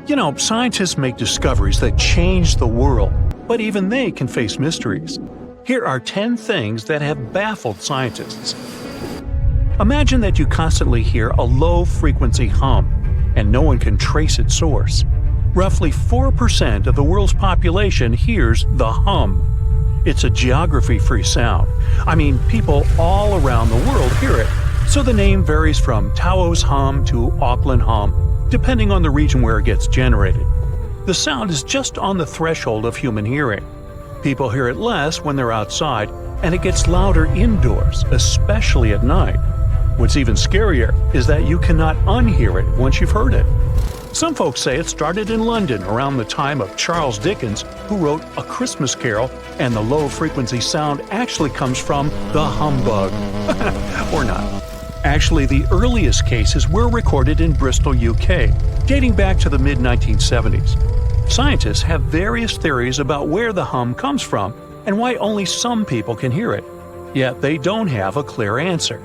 You know, scientists make discoveries that change the world, but even they can face mysteries. Here are 10 things that have baffled scientists. Imagine that you constantly hear a low-frequency hum, and no one can trace its source. Roughly 4% of the world's population hears the hum. It's a geography-free sound. I mean, people all around the world hear it, so the name varies from Tao's hum to Auckland hum, depending on the region where it gets generated. The sound is just on the threshold of human hearing. People hear it less when they're outside, and it gets louder indoors, especially at night. What's even scarier is that you cannot unhear it once you've heard it. Some folks say it started in London around the time of Charles Dickens, who wrote A Christmas Carol, and the low-frequency sound actually comes from the humbug. Or not. Actually, the earliest cases were recorded in Bristol, UK, dating back to the mid-1970s. Scientists have various theories about where the hum comes from and why only some people can hear it. Yet they don't have a clear answer.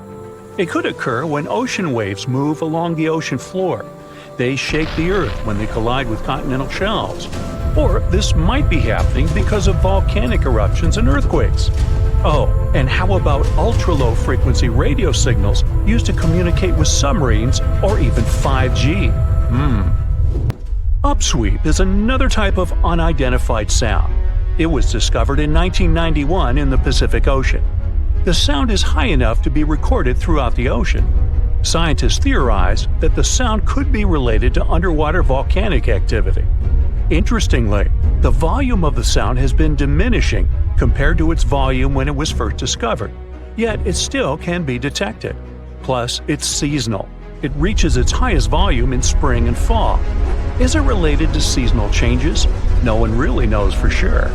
It could occur when ocean waves move along the ocean floor. They shake the Earth when they collide with continental shelves. Or this might be happening because of volcanic eruptions and earthquakes. Oh, and how about ultra-low frequency radio signals used to communicate with submarines or even 5G? Upsweep is another type of unidentified sound. It was discovered in 1991 in the Pacific Ocean. The sound is high enough to be recorded throughout the ocean. Scientists theorize that the sound could be related to underwater volcanic activity. Interestingly, the volume of the sound has been diminishing compared to its volume when it was first discovered, yet it still can be detected. Plus, it's seasonal. It reaches its highest volume in spring and fall. Is it related to seasonal changes? No one really knows for sure.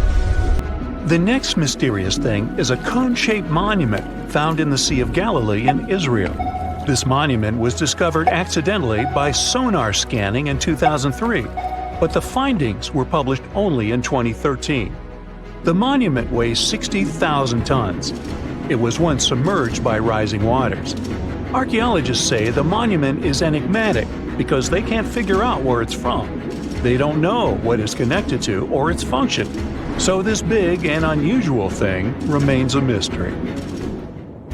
The next mysterious thing is a cone-shaped monument found in the Sea of Galilee in Israel. This monument was discovered accidentally by sonar scanning in 2003, but the findings were published only in 2013. The monument weighs 60,000 tons. It was once submerged by rising waters. Archaeologists say the monument is enigmatic because they can't figure out where it's from. They don't know what it's connected to or its function. So this big and unusual thing remains a mystery.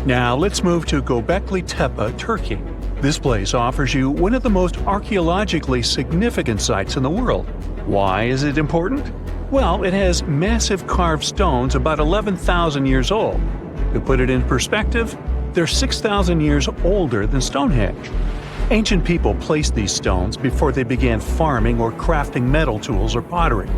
Now let's move to Göbekli Tepe, Turkey. This place offers you one of the most archaeologically significant sites in the world. Why is it important? Well, it has massive carved stones about 11,000 years old. To put it in perspective, they're 6,000 years older than Stonehenge. Ancient people placed these stones before they began farming or crafting metal tools or pottery.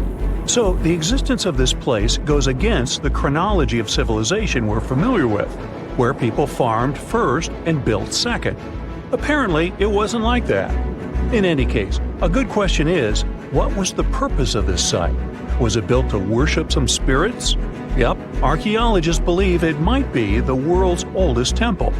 So the existence of this place goes against the chronology of civilization we're familiar with, where people farmed first and built second. Apparently, it wasn't like that. In any case, a good question is, what was the purpose of this site? Was it built to worship some spirits? Yep, archaeologists believe it might be the world's oldest temple.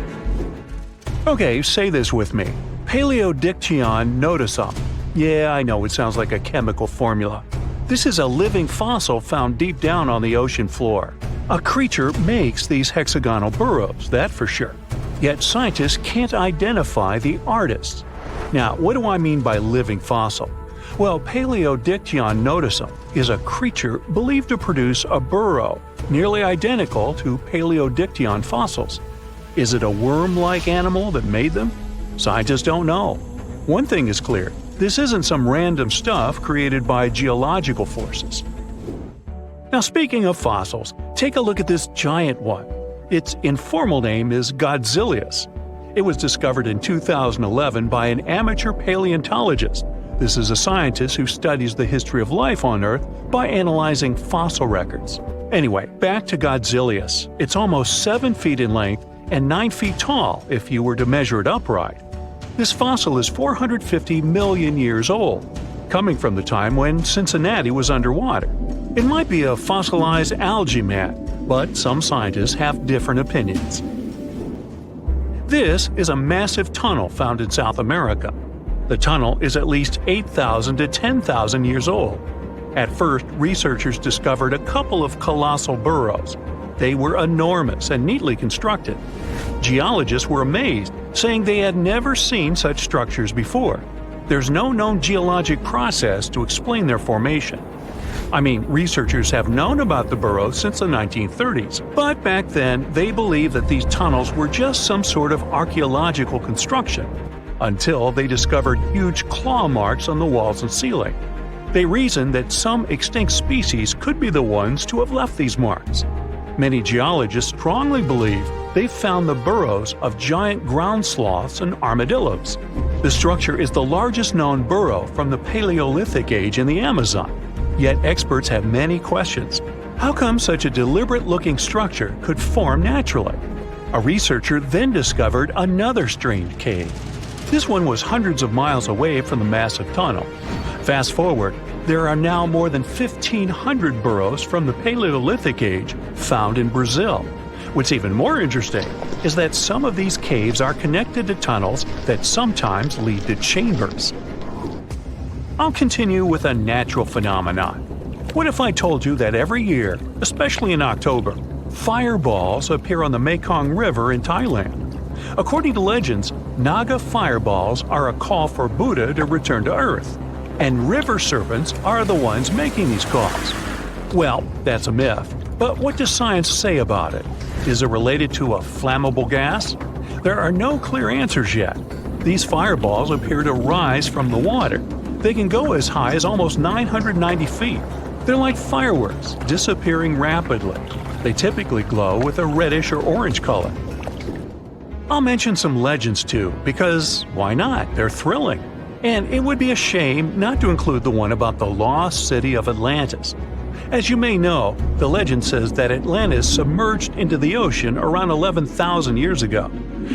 Okay, say this with me. Paleodictyon notusum. Yeah, I know it sounds like a chemical formula. This is a living fossil found deep down on the ocean floor. A creature makes these hexagonal burrows, that for sure. Yet scientists can't identify the artists. Now, what do I mean by living fossil? Well, Paleodictyon notusum is a creature believed to produce a burrow nearly identical to Paleodictyon fossils. Is it a worm-like animal that made them? Scientists don't know. One thing is clear. This isn't some random stuff created by geological forces. Now, speaking of fossils, take a look at this giant one. Its informal name is Godzillius. It was discovered in 2011 by an amateur paleontologist. This is a scientist who studies the history of life on Earth by analyzing fossil records. Anyway, back to Godzillius. It's almost 7 feet in length and 9 feet tall if you were to measure it upright. This fossil is 450 million years old, coming from the time when Cincinnati was underwater. It might be a fossilized algae mat, but some scientists have different opinions. This is a massive tunnel found in South America. The tunnel is at least 8,000 to 10,000 years old. At first, researchers discovered a couple of colossal burrows. They were enormous and neatly constructed. Geologists were amazed, saying they had never seen such structures before. there's no known geologic process to explain their formation. I mean, researchers have known about the burrows since the 1930s, but back then they believed that these tunnels were just some sort of archaeological construction, until they discovered huge claw marks on the walls and ceiling. They reasoned that some extinct species could be the ones to have left these marks. Many geologists strongly believe they found the burrows of giant ground sloths and armadillos. The structure is the largest known burrow from the Paleolithic age in the Amazon. Yet experts have many questions. How come such a deliberate-looking structure could form naturally? A researcher then discovered another strange cave. This one was hundreds of miles away from the massive tunnel. Fast forward, there are now more than 1,500 burrows from the Paleolithic age found in Brazil. What's even more interesting is that some of these caves are connected to tunnels that sometimes lead to chambers. I'll continue with a natural phenomenon. What if I told you that every year, especially in October, fireballs appear on the Mekong River in Thailand? According to legends, Naga fireballs are a call for Buddha to return to Earth, and river serpents are the ones making these calls. Well, that's a myth, but what does science say about it? Is it related to a flammable gas? There are no clear answers yet. These fireballs appear to rise from the water. They can go as high as almost 990 feet. They're like fireworks, disappearing rapidly. They typically glow with a reddish or orange color. I'll mention some legends too, because why not? They're thrilling. And it would be a shame not to include the one about the lost city of Atlantis. As you may know, the legend says that Atlantis submerged into the ocean around 11,000 years ago.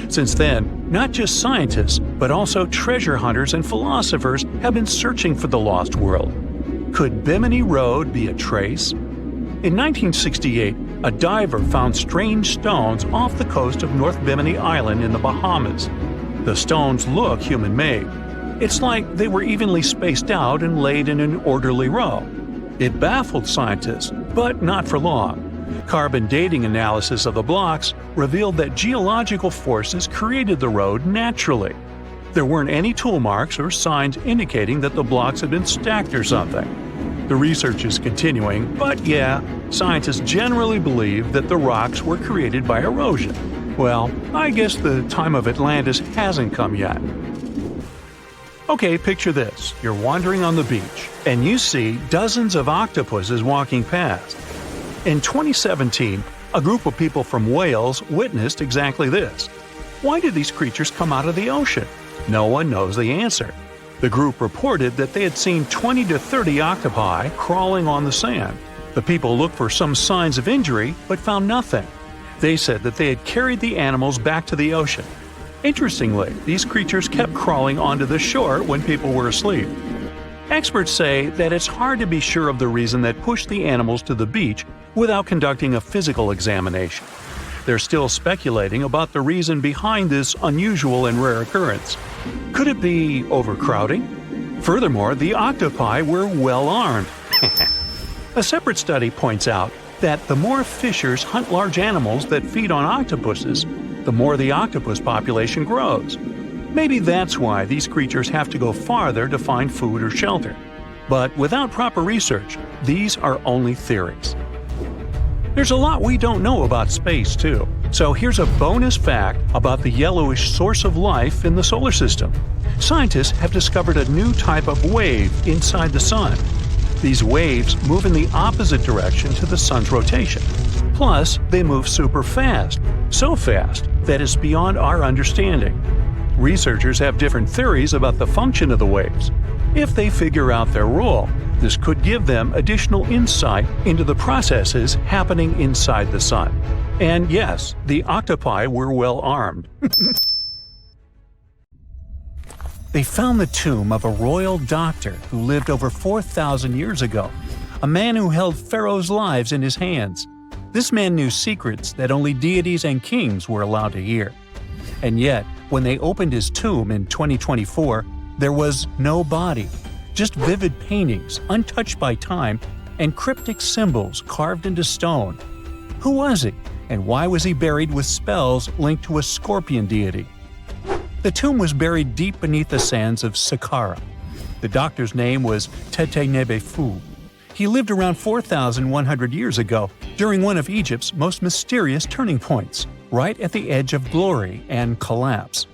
Since then, not just scientists, but also treasure hunters and philosophers have been searching for the lost world. Could Bimini Road be a trace? In 1968, a diver found strange stones off the coast of North Bimini Island in the Bahamas. The stones look human-made. It's like they were evenly spaced out and laid in an orderly row. It baffled scientists, but not for long. Carbon dating analysis of the blocks revealed that geological forces created the road naturally. There weren't any tool marks or signs indicating that the blocks had been stacked or something. The research is continuing, but yeah, scientists generally believe that the rocks were created by erosion. Well, I guess the time of Atlantis hasn't come yet. Okay, picture this. You're wandering on the beach, and you see dozens of octopuses walking past. In 2017, a group of people from Wales witnessed exactly this. Why did these creatures come out of the ocean? No one knows the answer. The group reported that they had seen 20 to 30 octopi crawling on the sand. The people looked for some signs of injury, but found nothing. They said that they had carried the animals back to the ocean. Interestingly, these creatures kept crawling onto the shore when people were asleep. Experts say that it's hard to be sure of the reason that pushed the animals to the beach without conducting a physical examination. They're still speculating about the reason behind this unusual and rare occurrence. Could it be overcrowding? Furthermore, the octopi were well armed. A separate study points out that the more fishers hunt large animals that feed on octopuses, the more the octopus population grows. Maybe that's why these creatures have to go farther to find food or shelter. But without proper research, these are only theories. There's a lot we don't know about space, too. So here's a bonus fact about the yellowish source of life in the solar system. Scientists have discovered a new type of wave inside the sun. These waves move in the opposite direction to the sun's rotation. Plus, they move super fast. So fast that it's beyond our understanding. Researchers have different theories about the function of the waves. If they figure out their role, this could give them additional insight into the processes happening inside the sun. And yes, the octopi were well armed. They found the tomb of a royal doctor who lived over 4,000 years ago, a man who held pharaohs' lives in his hands. This man knew secrets that only deities and kings were allowed to hear. And yet, when they opened his tomb in 2024, there was no body, just vivid paintings untouched by time and cryptic symbols carved into stone. Who was he, and why was he buried with spells linked to a scorpion deity? The tomb was buried deep beneath the sands of Saqqara. The doctor's name was Tete-Nebe-Fu. He lived around 4,100 years ago during one of Egypt's most mysterious turning points, right at the edge of glory and collapse.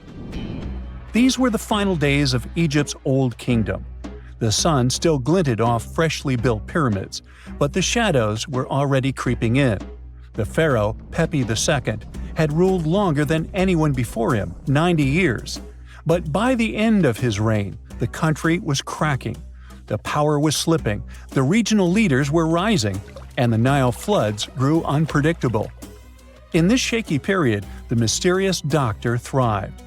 These were the final days of Egypt's Old Kingdom. The sun still glinted off freshly built pyramids, but the shadows were already creeping in. The pharaoh, Pepi II, had ruled longer than anyone before him, 90 years. But by the end of his reign, the country was cracking. The power was slipping, the regional leaders were rising, and the Nile floods grew unpredictable. In this shaky period, the mysterious doctor thrived.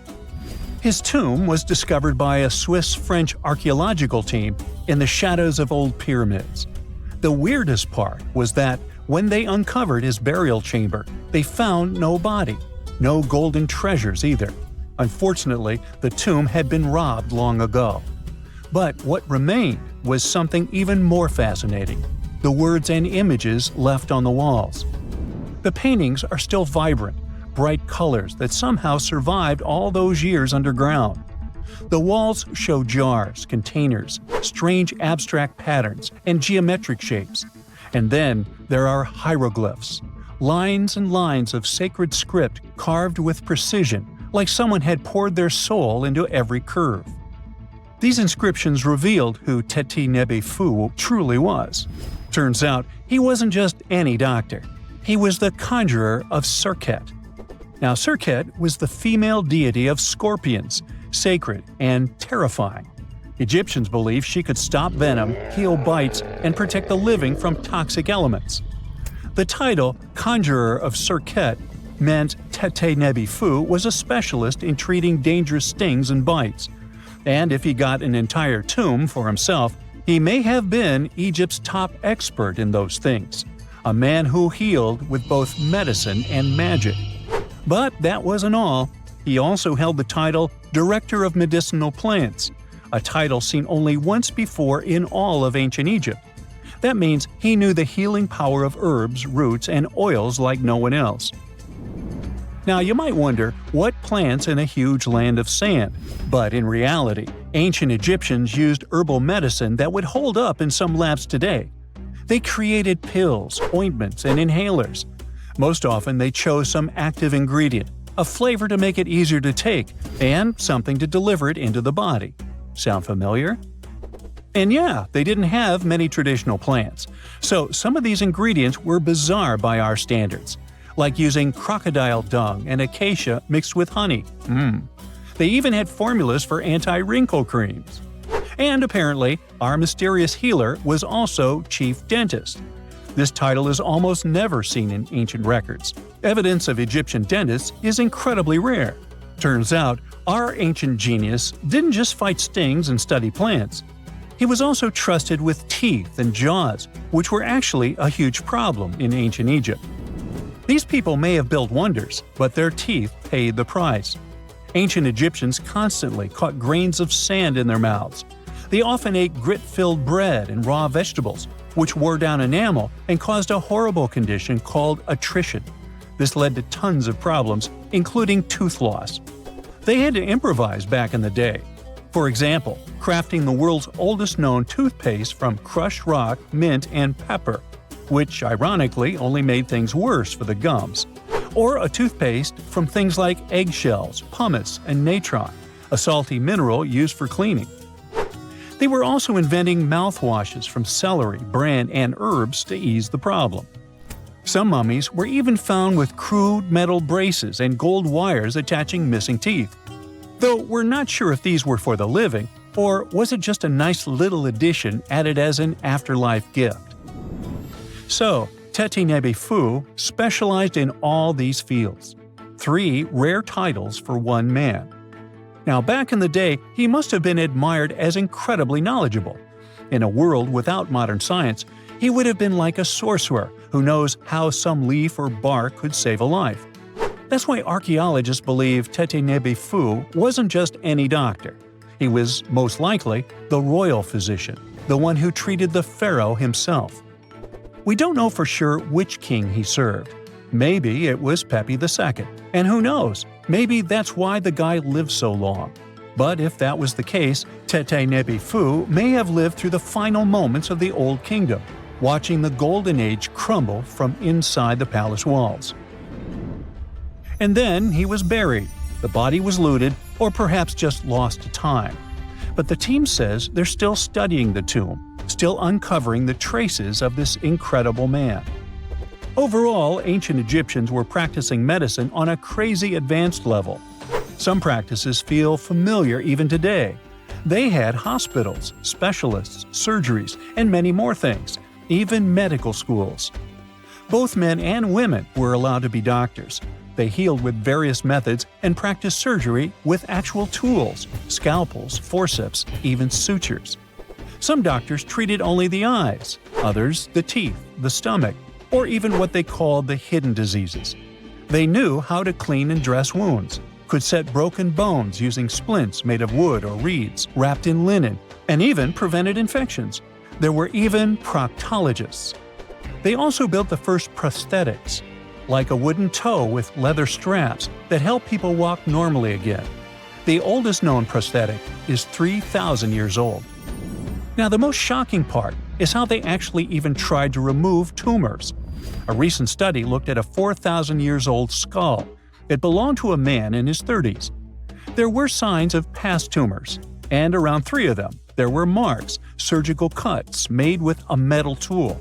His tomb was discovered by a Swiss-French archaeological team in the shadows of old pyramids. The weirdest part was that when they uncovered his burial chamber, they found no body, no golden treasures either. Unfortunately, the tomb had been robbed long ago. But what remained was something even more fascinating: the words and images left on the walls. The paintings are still vibrant, bright colors that somehow survived all those years underground. The walls show jars, containers, strange abstract patterns, and geometric shapes. And then there are hieroglyphs, lines and lines of sacred script carved with precision, like someone had poured their soul into every curve. These inscriptions revealed who Tete-Nebe-Fu truly was. Turns out, he wasn't just any doctor. He was the conjurer of Serket. Now, Serket was the female deity of scorpions, sacred and terrifying. Egyptians believed she could stop venom, heal bites, and protect the living from toxic elements. The title, Conjurer of Serket, meant Tete-Nebe-Fu was a specialist in treating dangerous stings and bites. And if he got an entire tomb for himself, he may have been Egypt's top expert in those things, a man who healed with both medicine and magic. But that wasn't all. He also held the title Director of Medicinal Plants, a title seen only once before in all of ancient Egypt. That means he knew the healing power of herbs, roots, and oils like no one else. Now, you might wonder, what plants in a huge land of sand? But in reality, ancient Egyptians used herbal medicine that would hold up in some labs today. They created pills, ointments, and inhalers. Most often they chose some active ingredient, a flavor to make it easier to take, and something to deliver it into the body. Sound familiar? And yeah, they didn't have many traditional plants, so some of these ingredients were bizarre by our standards, like using crocodile dung and acacia mixed with honey. They even had formulas for anti-wrinkle creams. And apparently, our mysterious healer was also chief dentist. This title is almost never seen in ancient records. Evidence of Egyptian dentists is incredibly rare. Turns out, our ancient genius didn't just fight stings and study plants. He was also trusted with teeth and jaws, which were actually a huge problem in ancient Egypt. These people may have built wonders, but their teeth paid the price. Ancient Egyptians constantly caught grains of sand in their mouths. They often ate grit-filled bread and raw vegetables, which wore down enamel and caused a horrible condition called attrition. This led to tons of problems, including tooth loss. They had to improvise back in the day. For example, crafting the world's oldest known toothpaste from crushed rock, mint, and pepper, which ironically only made things worse for the gums. Or a toothpaste from things like eggshells, pumice, and natron, a salty mineral used for cleaning. They were also inventing mouthwashes from celery, bran, and herbs to ease the problem. Some mummies were even found with crude metal braces and gold wires attaching missing teeth. Though we're not sure if these were for the living, or was it just a nice little addition added as an afterlife gift. So, Tete-Nebe-Fu specialized in all these fields. 3 rare titles for one man. Now, back in the day, he must have been admired as incredibly knowledgeable. In a world without modern science, he would have been like a sorcerer who knows how some leaf or bark could save a life. That's why archaeologists believe Tete-Nebe-Fu wasn't just any doctor. He was, most likely, the royal physician, the one who treated the pharaoh himself. We don't know for sure which king he served. Maybe it was Pepi II, and who knows, maybe that's why the guy lived so long. But if that was the case, Tete Nebi Fu may have lived through the final moments of the Old Kingdom, watching the Golden Age crumble from inside the palace walls. And then he was buried. The body was looted, or perhaps just lost to time. But the team says they're still studying the tomb, still uncovering the traces of this incredible man. Overall, ancient Egyptians were practicing medicine on a crazy advanced level. Some practices feel familiar even today. They had hospitals, specialists, surgeries, and many more things, even medical schools. Both men and women were allowed to be doctors. They healed with various methods and practiced surgery with actual tools, scalpels, forceps, even sutures. Some doctors treated only the eyes, others the teeth, the stomach, or even what they called the hidden diseases. They knew how to clean and dress wounds, could set broken bones using splints made of wood or reeds wrapped in linen, and even prevented infections. There were even proctologists. They also built the first prosthetics, like a wooden toe with leather straps that help people walk normally again. The oldest known prosthetic is 3,000 years old. Now, the most shocking part is how they actually even tried to remove tumors. A recent study looked at a 4,000 years old skull. It belonged to a man in his 30s. There were signs of past tumors, and around 3 of them, there were marks, surgical cuts made with a metal tool.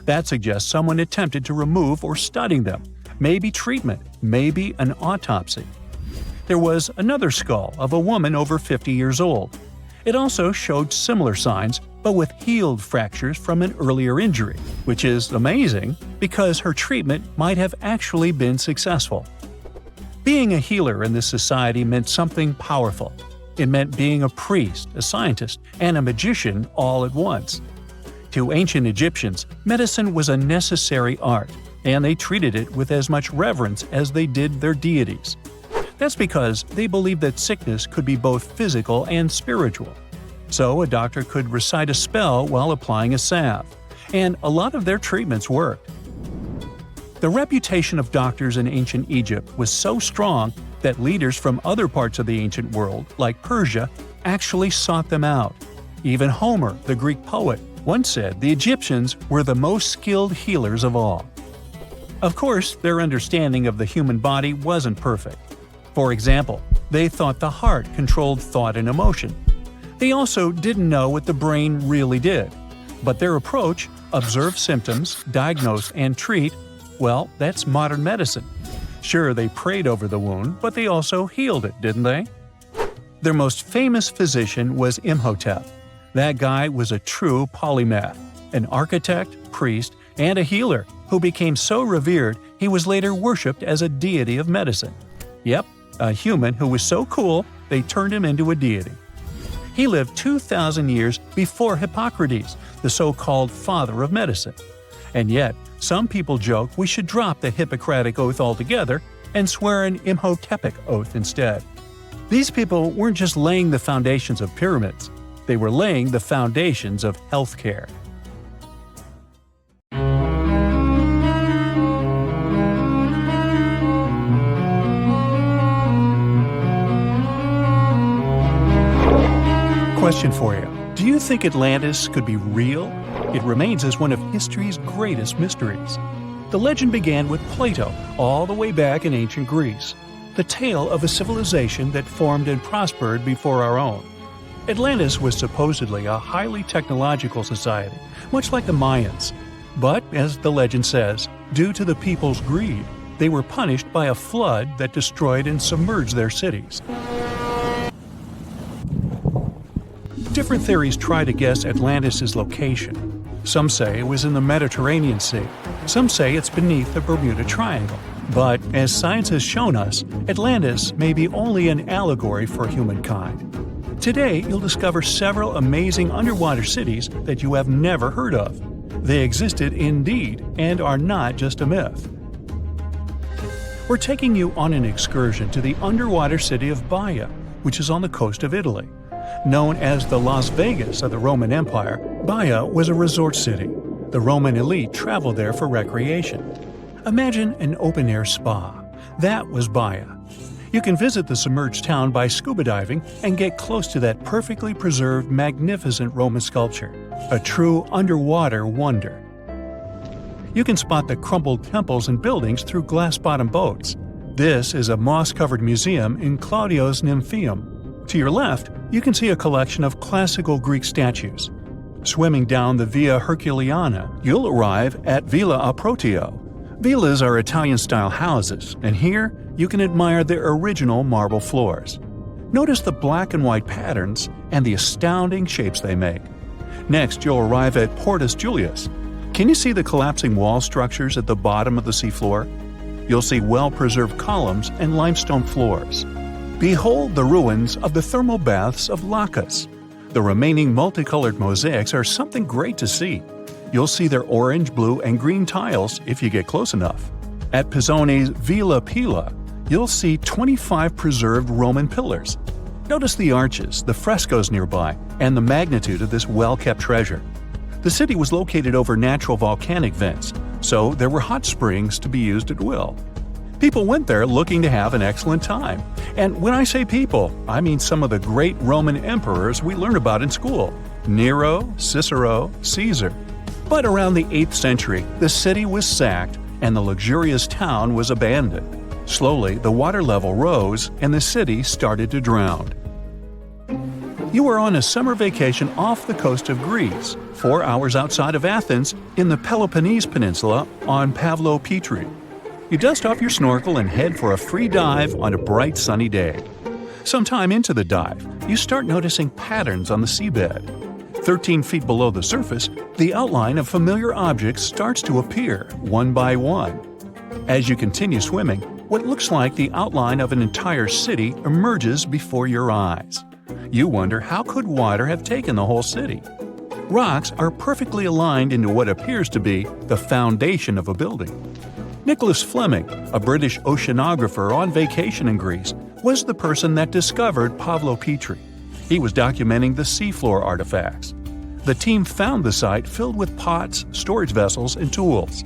That suggests someone attempted to remove or study them, maybe treatment, maybe an autopsy. There was another skull of a woman over 50 years old. It also showed similar signs, but with healed fractures from an earlier injury, which is amazing because her treatment might have actually been successful. Being a healer in this society meant something powerful. It meant being a priest, a scientist, and a magician all at once. To ancient Egyptians, medicine was a necessary art, and they treated it with as much reverence as they did their deities. That's because they believed that sickness could be both physical and spiritual. So a doctor could recite a spell while applying a salve, and a lot of their treatments worked. The reputation of doctors in ancient Egypt was so strong that leaders from other parts of the ancient world, like Persia, actually sought them out. Even Homer, the Greek poet, once said the Egyptians were the most skilled healers of all. Of course, their understanding of the human body wasn't perfect. For example, they thought the heart controlled thought and emotion. They also didn't know what the brain really did. But their approach, observe symptoms, diagnose, and treat, well, that's modern medicine. Sure, they prayed over the wound, but they also healed it, didn't they? Their most famous physician was Imhotep. That guy was a true polymath, an architect, priest, and a healer who became so revered he was later worshipped as a deity of medicine. Yep, a human who was so cool they turned him into a deity. He lived 2,000 years before Hippocrates, the so-called father of medicine. And yet, some people joke we should drop the Hippocratic Oath altogether and swear an Imhotepic oath instead. These people weren't just laying the foundations of pyramids, they were laying the foundations of healthcare. Question for you. Do you think Atlantis could be real? It remains as one of history's greatest mysteries. The legend began with Plato, all the way back in ancient Greece. The tale of a civilization that formed and prospered before our own. Atlantis was supposedly a highly technological society, much like the Mayans. But, as the legend says, due to the people's greed, they were punished by a flood that destroyed and submerged their cities. Different theories try to guess Atlantis' location. Some say it was in the Mediterranean Sea. Some say it's beneath the Bermuda Triangle. But, as science has shown us, Atlantis may be only an allegory for humankind. Today, you'll discover several amazing underwater cities that you have never heard of. They existed indeed and are not just a myth. We're taking you on an excursion to the underwater city of Baia, which is on the coast of Italy. Known as the Las Vegas of the Roman Empire, Baia was a resort city. The Roman elite traveled there for recreation. Imagine an open-air spa. That was Baia. You can visit the submerged town by scuba diving and get close to that perfectly preserved, magnificent Roman sculpture, a true underwater wonder. You can spot the crumbled temples and buildings through glass-bottom boats. This is a moss-covered museum in Claudio's Nymphaeum. To your left, you can see a collection of classical Greek statues. Swimming down the Via Herculeana, you'll arrive at Villa Aprotio. Villas are Italian-style houses, and here you can admire their original marble floors. Notice the black and white patterns and the astounding shapes they make. Next, you'll arrive at Portus Julius. Can you see the collapsing wall structures at the bottom of the seafloor? You'll see well-preserved columns and limestone floors. Behold the ruins of the thermal baths of Lacus. The remaining multicolored mosaics are something great to see. You'll see their orange, blue, and green tiles if you get close enough. At Pisoni's Villa Pila, you'll see 25 preserved Roman pillars. Notice the arches, the frescoes nearby, and the magnitude of this well-kept treasure. The city was located over natural volcanic vents, so there were hot springs to be used at will. People went there looking to have an excellent time. And when I say people, I mean some of the great Roman emperors we learn about in school: Nero, Cicero, Caesar. But around the 8th century, the city was sacked and the luxurious town was abandoned. Slowly, the water level rose and the city started to drown. You are on a summer vacation off the coast of Greece, 4 hours outside of Athens, in the Peloponnese Peninsula on Pavlo-Petri. You dust off your snorkel and head for a free dive on a bright sunny day. Sometime into the dive, you start noticing patterns on the seabed. 13 feet below the surface, the outline of familiar objects starts to appear, one by one. As you continue swimming, what looks like the outline of an entire city emerges before your eyes. You wonder, how could water have taken the whole city? Rocks are perfectly aligned into what appears to be the foundation of a building. Nicholas Fleming, a British oceanographer on vacation in Greece, was the person that discovered Pavlo-Petri. He was documenting the seafloor artifacts. The team found the site filled with pots, storage vessels, and tools.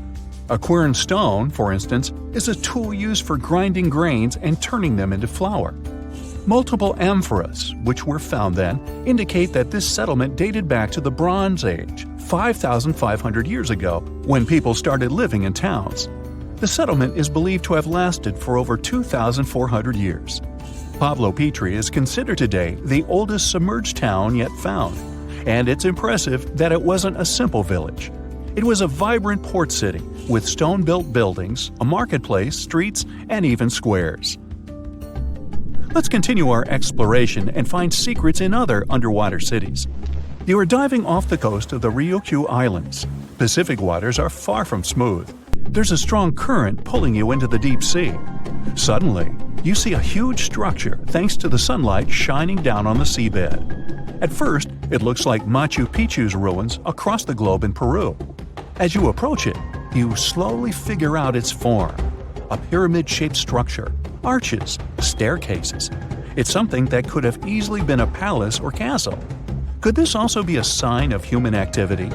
A quern stone, for instance, is a tool used for grinding grains and turning them into flour. Multiple amphoras, which were found then, indicate that this settlement dated back to the Bronze Age, 5,500 years ago, when people started living in towns. The settlement is believed to have lasted for over 2,400 years. Pavlo-Petri is considered today the oldest submerged town yet found, and it's impressive that it wasn't a simple village. It was a vibrant port city with stone-built buildings, a marketplace, streets, and even squares. Let's continue our exploration and find secrets in other underwater cities. You are diving off the coast of the Ryukyu Islands. Pacific waters are far from smooth. There's a strong current pulling you into the deep sea. Suddenly, you see a huge structure thanks to the sunlight shining down on the seabed. At first, it looks like Machu Picchu's ruins across the globe in Peru. As you approach it, you slowly figure out its form. A pyramid-shaped structure, arches, staircases. It's something that could have easily been a palace or castle. Could this also be a sign of human activity?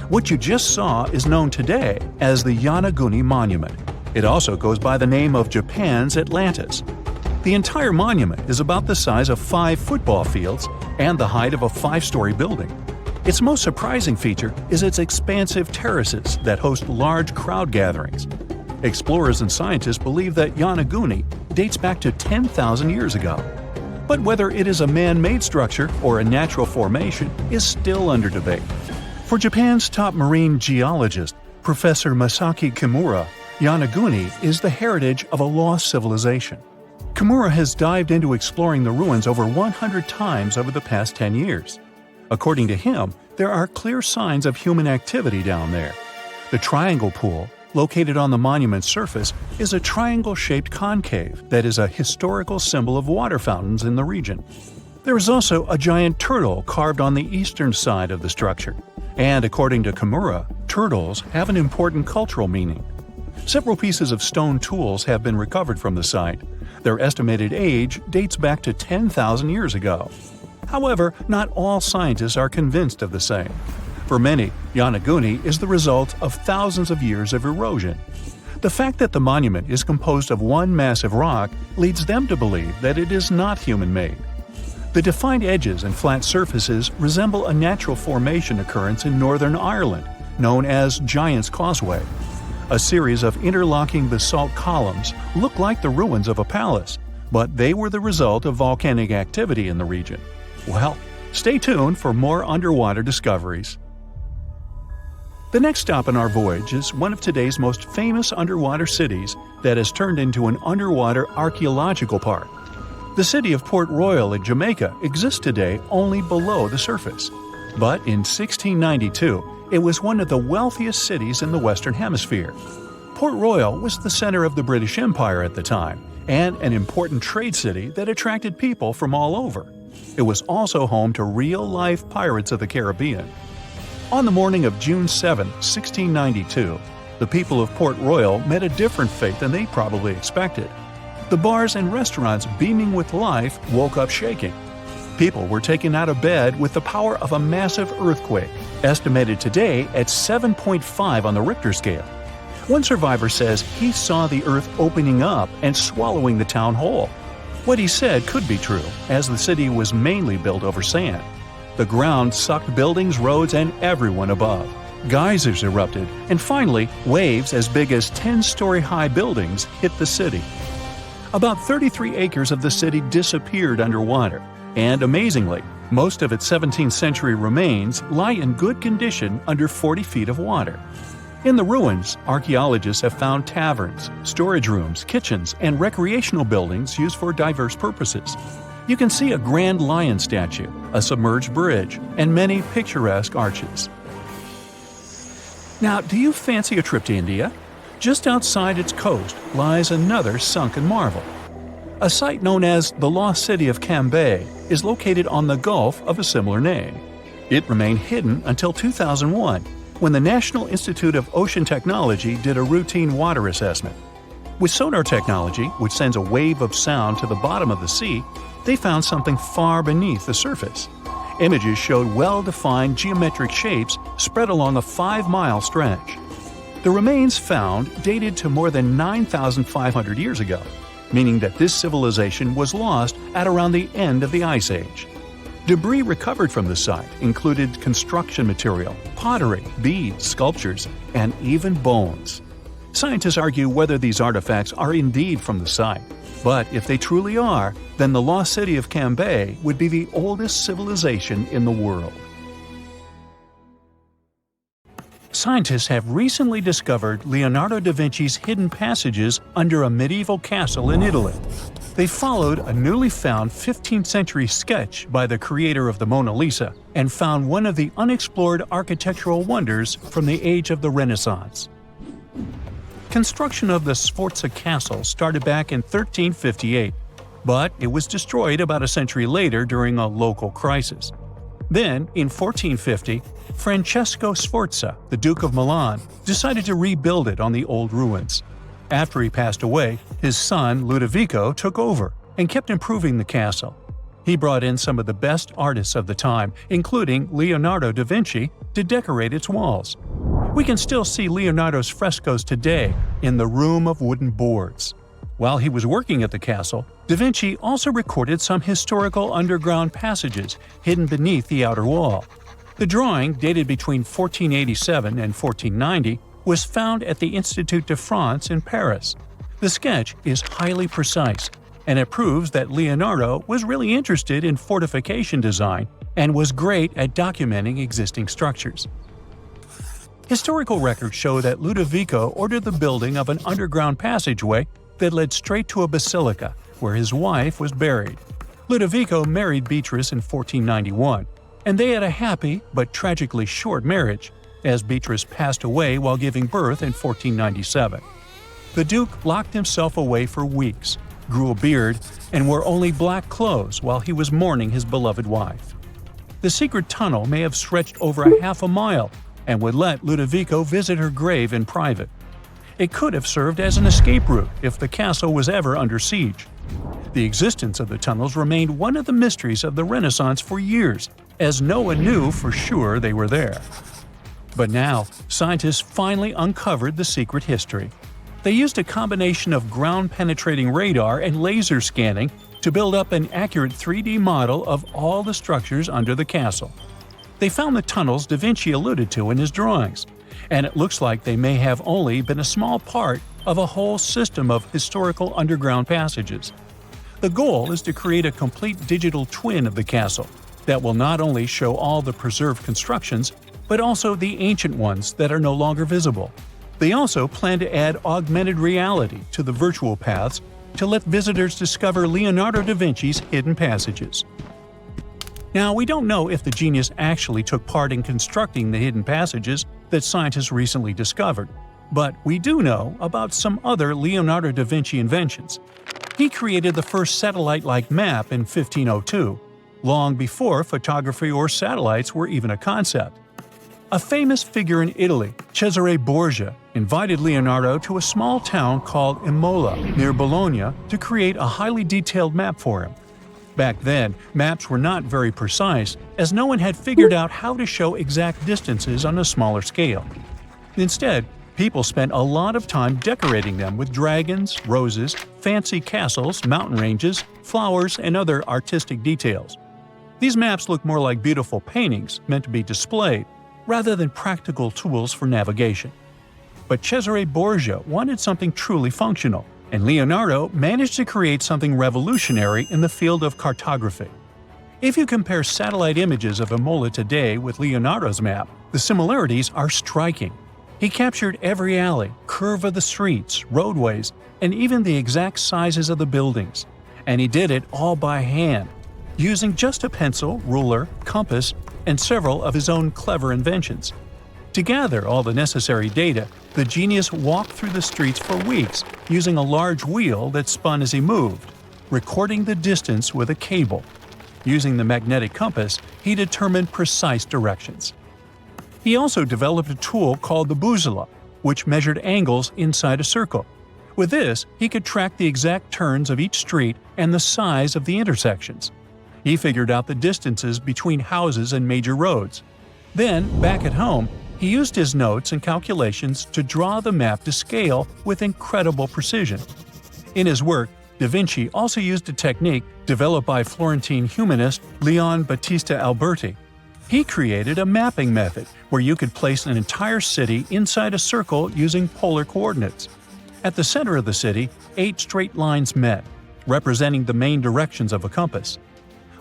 What you just saw is known today as the Yonaguni Monument. It also goes by the name of Japan's Atlantis. The entire monument is about the size of 5 football fields and the height of a 5-story building. Its most surprising feature is its expansive terraces that host large crowd gatherings. Explorers and scientists believe that Yonaguni dates back to 10,000 years ago. But whether it is a man-made structure or a natural formation is still under debate. For Japan's top marine geologist, Professor Masaki Kimura, Yonaguni is the heritage of a lost civilization. Kimura has dived into exploring the ruins over 100 times over the past 10 years. According to him, there are clear signs of human activity down there. The Triangle Pool, located on the monument's surface, is a triangle-shaped concave that is a historical symbol of water fountains in the region. There is also a giant turtle carved on the eastern side of the structure. And according to Kimura, turtles have an important cultural meaning. Several pieces of stone tools have been recovered from the site. Their estimated age dates back to 10,000 years ago. However, not all scientists are convinced of the same. For many, Yonaguni is the result of thousands of years of erosion. The fact that the monument is composed of one massive rock leads them to believe that it is not human-made. The defined edges and flat surfaces resemble a natural formation occurrence in Northern Ireland, known as Giant's Causeway. A series of interlocking basalt columns look like the ruins of a palace, but they were the result of volcanic activity in the region. Well, stay tuned for more underwater discoveries. The next stop on our voyage is one of today's most famous underwater cities that has turned into an underwater archaeological park. The city of Port Royal in Jamaica exists today only below the surface. But in 1692, it was one of the wealthiest cities in the Western Hemisphere. Port Royal was the center of the British Empire at the time, and an important trade city that attracted people from all over. It was also home to real-life pirates of the Caribbean. On the morning of June 7, 1692, the people of Port Royal met a different fate than they probably expected. The bars and restaurants beaming with life woke up shaking. People were taken out of bed with the power of a massive earthquake, estimated today at 7.5 on the Richter scale. One survivor says he saw the earth opening up and swallowing the town whole. What he said could be true, as the city was mainly built over sand. The ground sucked buildings, roads, and everyone above. Geysers erupted, and finally, waves as big as 10-story-high buildings hit the city. About 33 acres of the city disappeared underwater, and amazingly, most of its 17th-century remains lie in good condition under 40 feet of water. In the ruins, archaeologists have found taverns, storage rooms, kitchens, and recreational buildings used for diverse purposes. You can see a grand lion statue, a submerged bridge, and many picturesque arches. Now, do you fancy a trip to India? Just outside its coast lies another sunken marvel. A site known as the Lost City of Cambay is located on the Gulf of a similar name. It remained hidden until 2001, when the National Institute of Ocean Technology did a routine water assessment. With sonar technology, which sends a wave of sound to the bottom of the sea, they found something far beneath the surface. Images showed well-defined geometric shapes spread along a 5-mile stretch. The remains found dated to more than 9,500 years ago, meaning that this civilization was lost at around the end of the Ice Age. Debris recovered from the site included construction material, pottery, beads, sculptures, and even bones. Scientists argue whether these artifacts are indeed from the site, but if they truly are, then the Lost City of Cambay would be the oldest civilization in the world. Scientists have recently discovered Leonardo da Vinci's hidden passages under a medieval castle in Italy. They followed a newly found 15th-century sketch by the creator of the Mona Lisa and found one of the unexplored architectural wonders from the age of the Renaissance. Construction of the Sforza Castle started back in 1358, but it was destroyed about a century later during a local crisis. Then, in 1450, Francesco Sforza, the Duke of Milan, decided to rebuild it on the old ruins. After he passed away, his son Ludovico took over and kept improving the castle. He brought in some of the best artists of the time, including Leonardo da Vinci, to decorate its walls. We can still see Leonardo's frescoes today in the Room of Wooden Boards. While he was working at the castle, da Vinci also recorded some historical underground passages hidden beneath the outer wall. The drawing, dated between 1487 and 1490, was found at the Institut de France in Paris. The sketch is highly precise, and it proves that Leonardo was really interested in fortification design and was great at documenting existing structures. Historical records show that Ludovico ordered the building of an underground passageway that led straight to a basilica, where his wife was buried. Ludovico married Beatrice in 1491, and they had a happy but tragically short marriage, as Beatrice passed away while giving birth in 1497. The Duke locked himself away for weeks, grew a beard, and wore only black clothes while he was mourning his beloved wife. The secret tunnel may have stretched over a half a mile and would let Ludovico visit her grave in private. It could have served as an escape route if the castle was ever under siege. The existence of the tunnels remained one of the mysteries of the Renaissance for years, as no one knew for sure they were there. But now, scientists finally uncovered the secret history. They used a combination of ground-penetrating radar and laser scanning to build up an accurate 3D model of all the structures under the castle. They found the tunnels Da Vinci alluded to in his drawings, and it looks like they may have only been a small part of a whole system of historical underground passages. The goal is to create a complete digital twin of the castle that will not only show all the preserved constructions, but also the ancient ones that are no longer visible. They also plan to add augmented reality to the virtual paths to let visitors discover Leonardo da Vinci's hidden passages. Now, we don't know if the genius actually took part in constructing the hidden passages that scientists recently discovered, but we do know about some other Leonardo da Vinci inventions. He created the first satellite-like map in 1502, long before photography or satellites were even a concept. A famous figure in Italy, Cesare Borgia, invited Leonardo to a small town called Imola, near Bologna, to create a highly detailed map for him. Back then, maps were not very precise, as no one had figured out how to show exact distances on a smaller scale. Instead, people spent a lot of time decorating them with dragons, roses, fancy castles, mountain ranges, flowers, and other artistic details. These maps look more like beautiful paintings meant to be displayed, rather than practical tools for navigation. But Cesare Borgia wanted something truly functional, and Leonardo managed to create something revolutionary in the field of cartography. If you compare satellite images of Imola today with Leonardo's map, the similarities are striking. He captured every alley, curve of the streets, roadways, and even the exact sizes of the buildings. And he did it all by hand, using just a pencil, ruler, compass, and several of his own clever inventions. To gather all the necessary data, the genius walked through the streets for weeks using a large wheel that spun as he moved, recording the distance with a cable. Using the magnetic compass, he determined precise directions. He also developed a tool called the bussola, which measured angles inside a circle. With this, he could track the exact turns of each street and the size of the intersections. He figured out the distances between houses and major roads. Then, back at home, he used his notes and calculations to draw the map to scale with incredible precision. In his work, Da Vinci also used a technique developed by Florentine humanist Leon Battista Alberti. He created a mapping method where you could place an entire city inside a circle using polar coordinates. At the center of the city, 8 straight lines met, representing the main directions of a compass.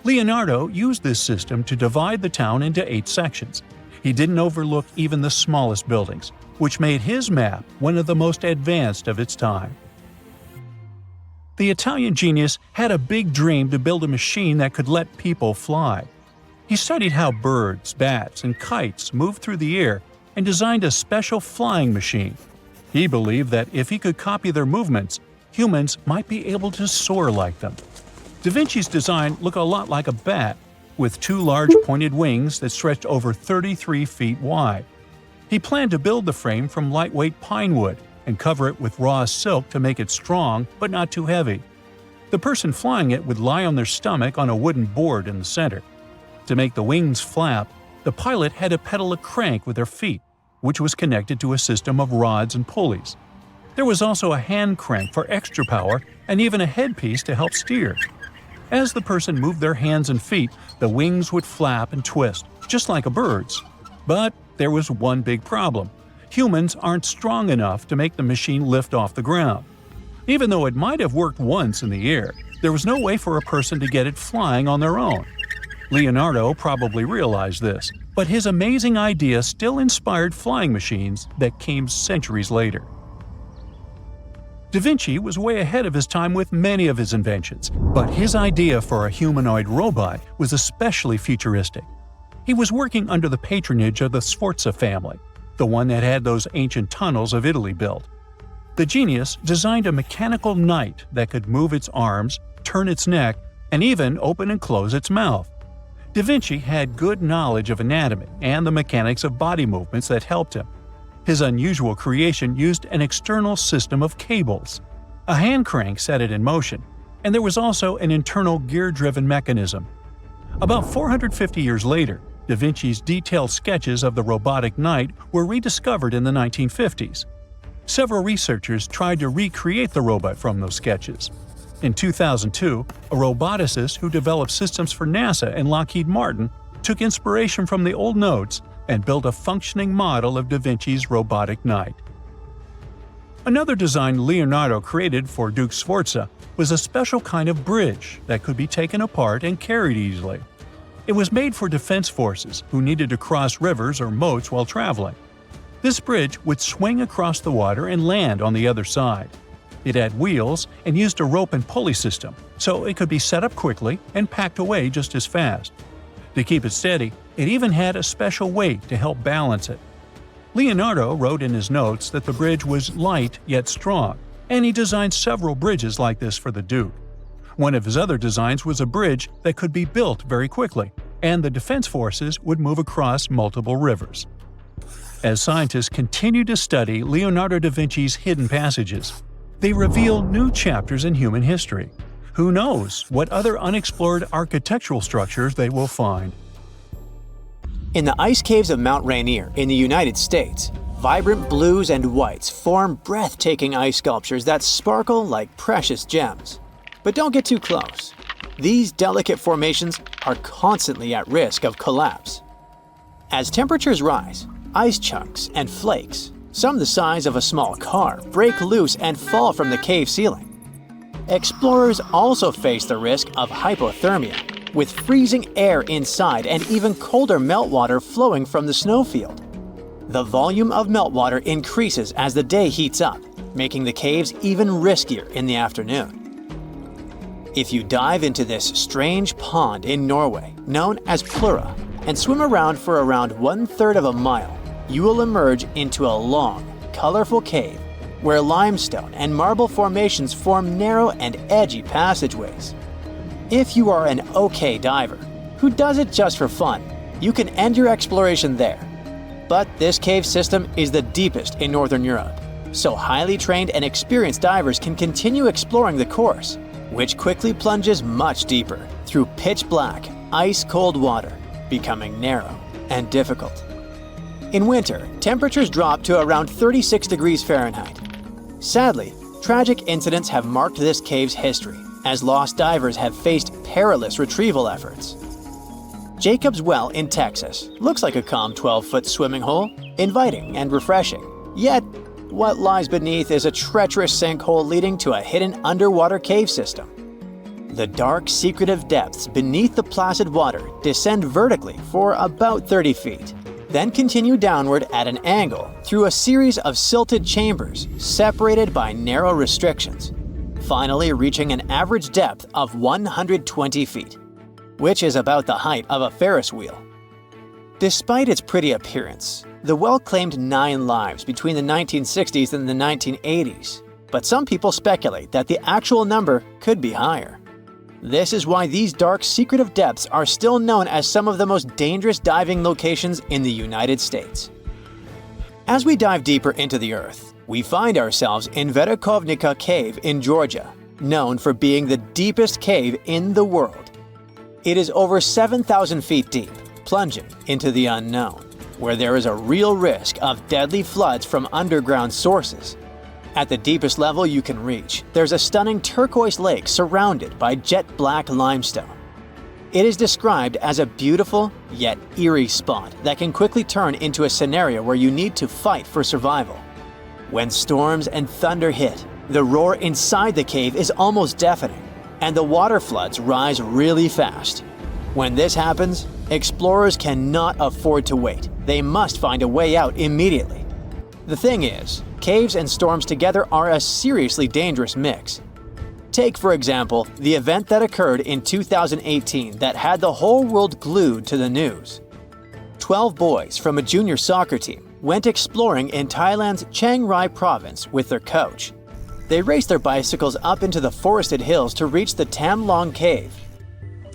Leonardo used this system to divide the town into 8 sections. He didn't overlook even the smallest buildings, which made his map one of the most advanced of its time. The Italian genius had a big dream to build a machine that could let people fly. He studied how birds, bats, and kites move through the air and designed a special flying machine. He believed that if he could copy their movements, humans might be able to soar like them. Da Vinci's design looked a lot like a bat, with 2 large pointed wings that stretched over 33 feet wide. He planned to build the frame from lightweight pine wood and cover it with raw silk to make it strong but not too heavy. The person flying it would lie on their stomach on a wooden board in the center. To make the wings flap, the pilot had to pedal a crank with their feet, which was connected to a system of rods and pulleys. There was also a hand crank for extra power and even a headpiece to help steer. As the person moved their hands and feet, the wings would flap and twist, just like a bird's. But there was one big problem. Humans aren't strong enough to make the machine lift off the ground. Even though it might have worked once in the air, there was no way for a person to get it flying on their own. Leonardo probably realized this, but his amazing idea still inspired flying machines that came centuries later. Da Vinci was way ahead of his time with many of his inventions, but his idea for a humanoid robot was especially futuristic. He was working under the patronage of the Sforza family, the one that had those ancient tunnels of Italy built. The genius designed a mechanical knight that could move its arms, turn its neck, and even open and close its mouth. Da Vinci had good knowledge of anatomy and the mechanics of body movements that helped him. His unusual creation used an external system of cables. A hand crank set it in motion, and there was also an internal gear-driven mechanism. About 450 years later, Da Vinci's detailed sketches of the robotic knight were rediscovered in the 1950s. Several researchers tried to recreate the robot from those sketches. In 2002, a roboticist who developed systems for NASA and Lockheed Martin took inspiration from the old notes and built a functioning model of Da Vinci's robotic knight. Another design Leonardo created for Duke Sforza was a special kind of bridge that could be taken apart and carried easily. It was made for defense forces who needed to cross rivers or moats while traveling. This bridge would swing across the water and land on the other side. It had wheels and used a rope and pulley system, so it could be set up quickly and packed away just as fast. To keep it steady, it even had a special weight to help balance it. Leonardo wrote in his notes that the bridge was light yet strong, and he designed several bridges like this for the Duke. One of his other designs was a bridge that could be built very quickly, and the defense forces would move across multiple rivers. As scientists continue to study Leonardo da Vinci's hidden passages, they reveal new chapters in human history. Who knows what other unexplored architectural structures they will find? In the ice caves of Mount Rainier in the United States, vibrant blues and whites form breathtaking ice sculptures that sparkle like precious gems. But don't get too close. These delicate formations are constantly at risk of collapse. As temperatures rise, ice chunks and flakes, some the size of a small car, break loose and fall from the cave ceiling. Explorers also face the risk of hypothermia, with freezing air inside and even colder meltwater flowing from the snowfield. The volume of meltwater increases as the day heats up, making the caves even riskier in the afternoon. If you dive into this strange pond in Norway, known as Plura, and swim around for around 1/3 of a mile, you will emerge into a long, colorful cave where limestone and marble formations form narrow and edgy passageways. If you are an okay diver, who does it just for fun, you can end your exploration there. But this cave system is the deepest in Northern Europe, so highly trained and experienced divers can continue exploring the course, which quickly plunges much deeper through pitch-black, ice-cold water, becoming narrow and difficult. In winter, temperatures drop to around 36 degrees Fahrenheit. Sadly, tragic incidents have marked this cave's history, as lost divers have faced perilous retrieval efforts. Jacob's Well in Texas looks like a calm 12-foot swimming hole, inviting and refreshing. Yet, what lies beneath is a treacherous sinkhole leading to a hidden underwater cave system. The dark, secretive depths beneath the placid water descend vertically for about 30 feet, then continue downward at an angle through a series of silted chambers separated by narrow restrictions, finally reaching an average depth of 120 feet, which is about the height of a Ferris wheel. Despite its pretty appearance, the well claimed 9 lives between the 1960s and the 1980s, but some people speculate that the actual number could be higher. This is why these dark, secretive depths are still known as some of the most dangerous diving locations in the United States. As we dive deeper into the Earth, we find ourselves in Verkhovnica Cave in Georgia, known for being the deepest cave in the world. It is over 7,000 feet deep, plunging into the unknown, where there is a real risk of deadly floods from underground sources. At the deepest level you can reach, there's a stunning turquoise lake surrounded by jet-black limestone. It is described as a beautiful yet eerie spot that can quickly turn into a scenario where you need to fight for survival. When storms and thunder hit, the roar inside the cave is almost deafening, and the water floods rise really fast. When this happens, explorers cannot afford to wait. They must find a way out immediately. The thing is, caves and storms together are a seriously dangerous mix. Take, for example, the event that occurred in 2018 that had the whole world glued to the news. 12 boys from a junior soccer team went exploring in Thailand's Chiang Rai province with their coach. They raced their bicycles up into the forested hills to reach the Tam Long Cave.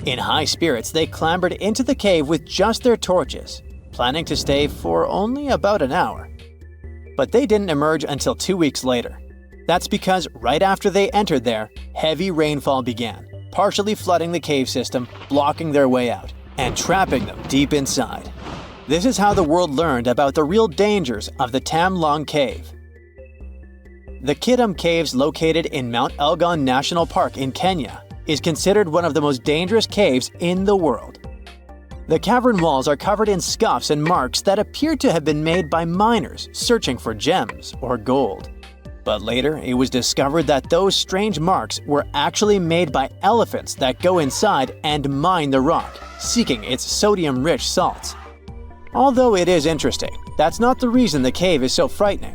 In high spirits, they clambered into the cave with just their torches, planning to stay for only about an hour. But they didn't emerge until 2 weeks later. That's because right after they entered there, heavy rainfall began, partially flooding the cave system, blocking their way out, and trapping them deep inside. This is how the world learned about the real dangers of the Tam Long Cave. The Kidum Caves, located in Mount Elgon National Park in Kenya, is considered one of the most dangerous caves in the world. The cavern walls are covered in scuffs and marks that appear to have been made by miners searching for gems or gold. But later, it was discovered that those strange marks were actually made by elephants that go inside and mine the rock, seeking its sodium-rich salts. Although it is interesting, that's not the reason the cave is so frightening.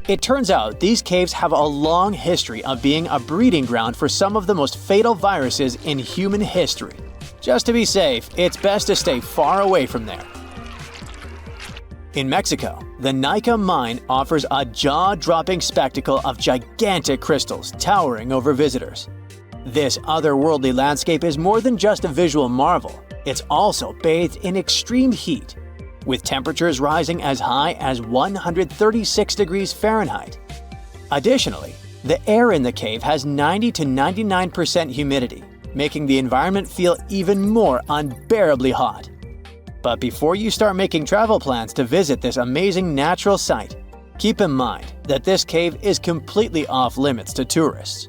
It turns out these caves have a long history of being a breeding ground for some of the most fatal viruses in human history. Just to be safe, it's best to stay far away from there. In Mexico, the Nika mine offers a jaw-dropping spectacle of gigantic crystals towering over visitors. This otherworldly landscape is more than just a visual marvel, it's also bathed in extreme heat, with temperatures rising as high as 136 degrees Fahrenheit. Additionally, the air in the cave has 90 to 99% humidity, making the environment feel even more unbearably hot. But before you start making travel plans to visit this amazing natural site, keep in mind that this cave is completely off-limits to tourists.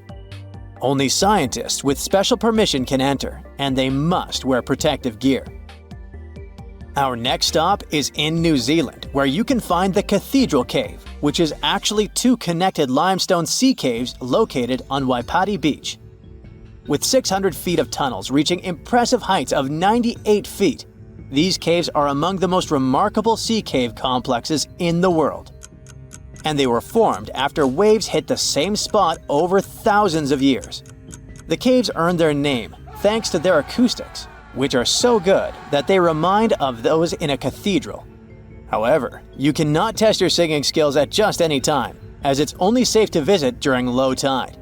Only scientists with special permission can enter, and they must wear protective gear. Our next stop is in New Zealand, where you can find the Cathedral Cave, which is actually two connected limestone sea caves located on Waipati Beach. With 600 feet of tunnels reaching impressive heights of 98 feet, these caves are among the most remarkable sea cave complexes in the world. And they were formed after waves hit the same spot over thousands of years. The caves earned their name thanks to their acoustics, which are so good that they remind of those in a cathedral. However, you cannot test your singing skills at just any time, as it's only safe to visit during low tide.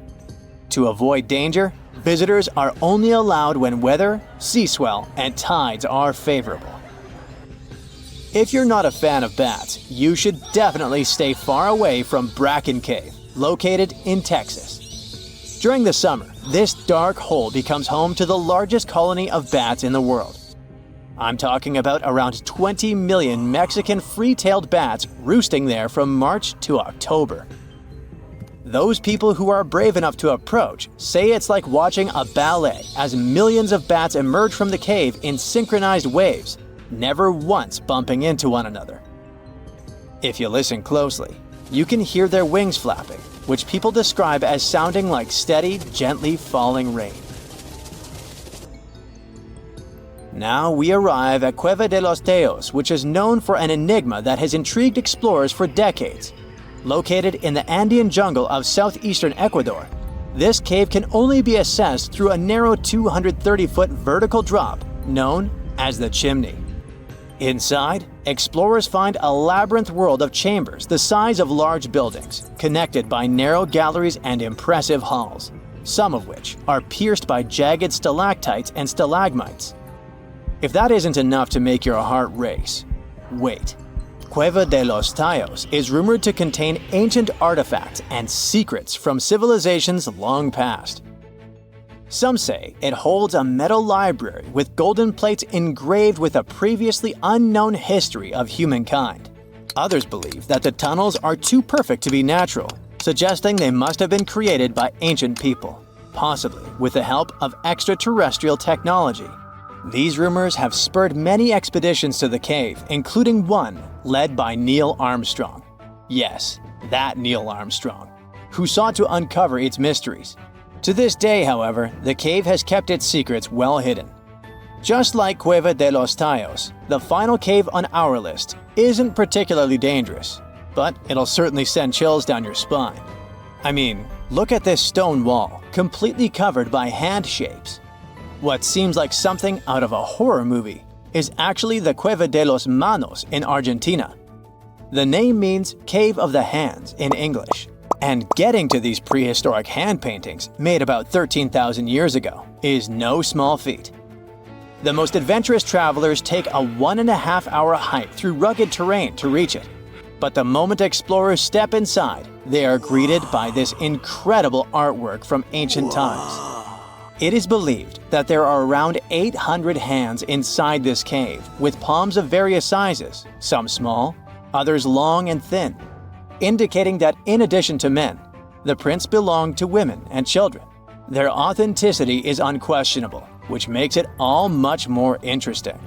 To avoid danger, visitors are only allowed when weather, sea swell, and tides are favorable. If you're not a fan of bats, you should definitely stay far away from Bracken Cave, located in Texas. During the summer, this dark hole becomes home to the largest colony of bats in the world. I'm talking about around 20 million Mexican free-tailed bats roosting there from March to October. Those people who are brave enough to approach say it's like watching a ballet as millions of bats emerge from the cave in synchronized waves, never once bumping into one another. If you listen closely, you can hear their wings flapping, which people describe as sounding like steady, gently falling rain. Now we arrive at Cueva de los Teos, which is known for an enigma that has intrigued explorers for decades. Located in the Andean jungle of southeastern Ecuador, this cave can only be accessed through a narrow 230-foot vertical drop known as the chimney. Inside, explorers find a labyrinth world of chambers the size of large buildings, connected by narrow galleries and impressive halls, some of which are pierced by jagged stalactites and stalagmites. If that isn't enough to make your heart race, wait. Cueva de los Teos is rumored to contain ancient artifacts and secrets from civilizations long past. Some say it holds a metal library with golden plates engraved with a previously unknown history of humankind. Others believe that the tunnels are too perfect to be natural, suggesting they must have been created by ancient people, possibly with the help of extraterrestrial technology. These rumors have spurred many expeditions to the cave, including one led by Neil Armstrong. Yes, that Neil Armstrong, who sought to uncover its mysteries. To this day, however, the cave has kept its secrets well hidden. Just like Cueva de los Teos, the final cave on our list isn't particularly dangerous, but it'll certainly send chills down your spine. I mean, look at this stone wall, completely covered by hand shapes. What seems like something out of a horror movie is actually the Cueva de los Manos in Argentina. The name means Cave of the Hands in English, and getting to these prehistoric hand paintings made about 13,000 years ago is no small feat. The most adventurous travelers take a 1.5-hour hike through rugged terrain to reach it. But the moment explorers step inside, they are greeted by this incredible artwork from ancient times. It is believed that there are around 800 hands inside this cave, with palms of various sizes, some small, others long and thin, indicating that in addition to men, The prints belonged to women and children. Their authenticity is unquestionable, which makes it all much more interesting.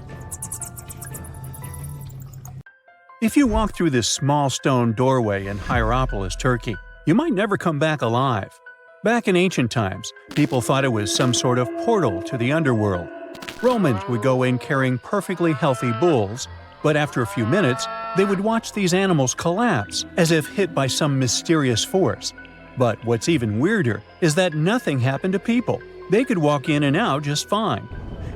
If you walk through this small stone doorway in Hierapolis, Turkey, you might never come back alive. Back in ancient times, people thought it was some sort of portal to the underworld. Romans would go in carrying perfectly healthy bulls, but after a few minutes, they would watch these animals collapse as if hit by some mysterious force. But what's even weirder is that nothing happened to people. They could walk in and out just fine.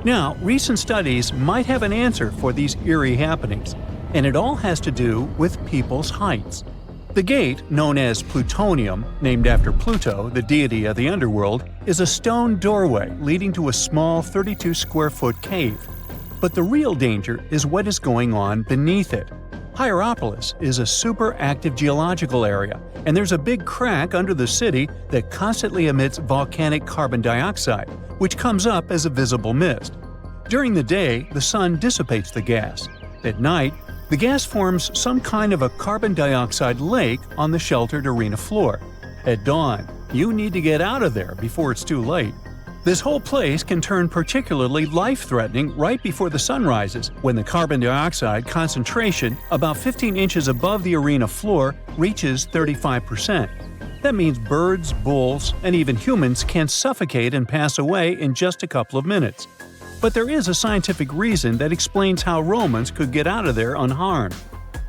Now, recent studies might have an answer for these eerie happenings, and it all has to do with people's heights. The gate, known as Plutonium, named after Pluto, the deity of the underworld, is a stone doorway leading to a small 32-square-foot cave. But the real danger is what is going on beneath it. Hierapolis is a super active geological area, and there's a big crack under the city that constantly emits volcanic carbon dioxide, which comes up as a visible mist. During the day, the sun dissipates the gas. At night, the gas forms some kind of a carbon dioxide lake on the sheltered arena floor. At dawn, you need to get out of there before it's too late. This whole place can turn particularly life-threatening right before the sun rises, when the carbon dioxide concentration, about 15 inches above the arena floor, reaches 35%. That means birds, bulls, and even humans can suffocate and pass away in just a couple of minutes. But there is a scientific reason that explains how Romans could get out of there unharmed.